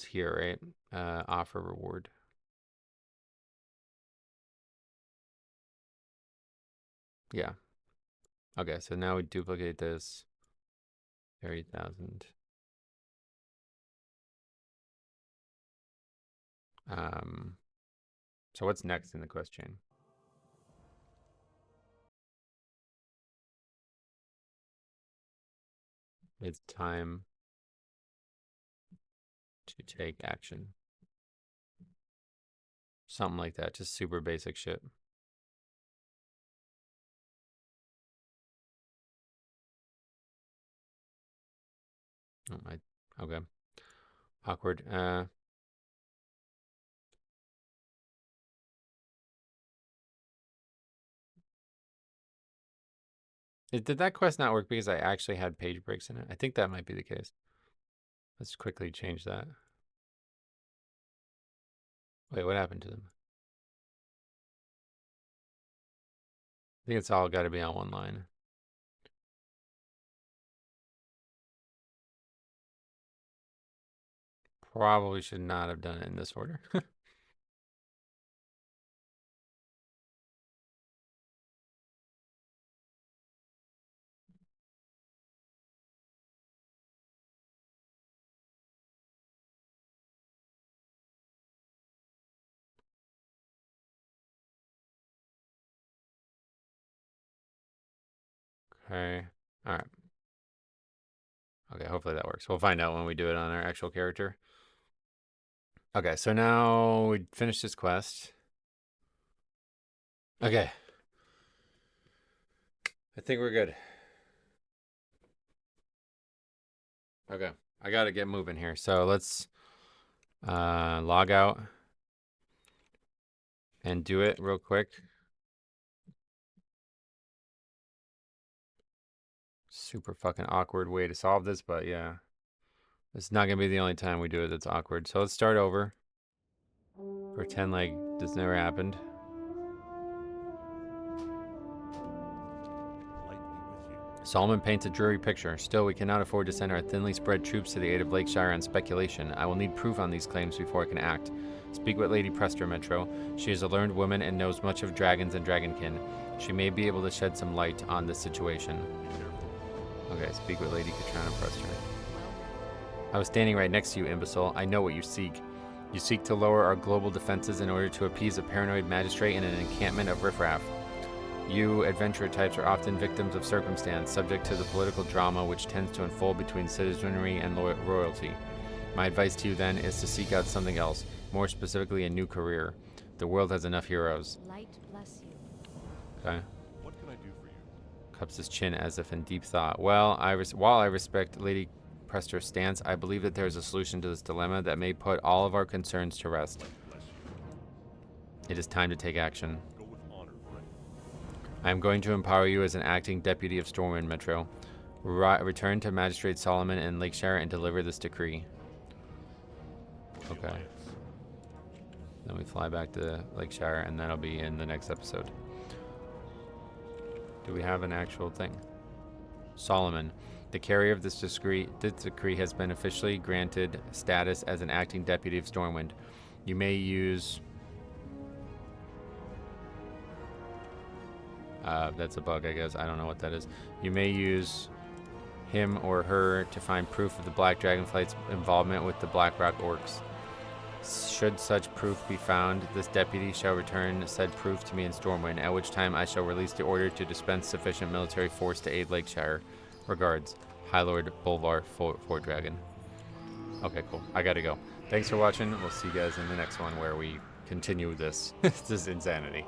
here, right? Offer reward. Yeah. Okay, so now we duplicate this. 30,000. Um, so what's next in the quest chain? It's time to take action. Something like that. Just super basic shit. Oh, okay. Awkward. Did that quest not work because I actually had page breaks in it? I think that might be the case. Let's quickly change that. Wait, what happened to them? I think it's all got to be on one line. Probably should not have done it in this order. Okay. All right. Okay, hopefully that works. We'll find out when we do it on our actual character. Okay, so now we finished this quest. Okay. I think we're good. Okay. I got to get moving here. So let's log out and do it real quick. Super fucking awkward way to solve this, but yeah. It's not going to be the only time we do it that's awkward. So let's start over. Pretend like this never happened. Light be with you. Solomon paints a dreary picture. Still, we cannot afford to send our thinly spread troops to the aid of Lakeshire on speculation. I will need proof on these claims before I can act. Speak with Lady Prester, Metro. She is a learned woman and knows much of dragons and dragonkin. She may be able to shed some light on this situation. Okay, speak with Lady Katrina Prester. I was standing right next to you, imbecile. I know what you seek. You seek to lower our global defenses in order to appease a paranoid magistrate in an encampment of riffraff. You adventurer types are often victims of circumstance, subject to the political drama which tends to unfold between citizenry and royalty. My advice to you then is to seek out something else, more specifically a new career. The world has enough heroes. Light bless you. Okay. What can I do for you? Cups his chin as if in deep thought. Well, while I respect Lady Prester's stance, I believe that there is a solution to this dilemma that may put all of our concerns to rest. Bless you. It is time to take action. Go with honor, friend. I am going to empower you as an acting deputy of Stormwind Metro. Return to Magistrate Solomon in Lakeshire and deliver this decree. Okay. Then we fly back to Lakeshire, and that'll be in the next episode. Do we have an actual thing? Solomon. The carrier of this decree has been officially granted status as an acting deputy of Stormwind. You may use... that's a bug, I guess. I don't know what that is. You may use him or her to find proof of the Black Dragonflight's involvement with the Blackrock Orcs. Should such proof be found, this deputy shall return said proof to me in Stormwind, at which time I shall release the order to dispense sufficient military force to aid Lakeshire. Regards, High Lord Bolvar Fort Dragon. Okay, cool. I gotta go. Thanks for watching. We'll see you guys in the next one where we continue this. This is insanity.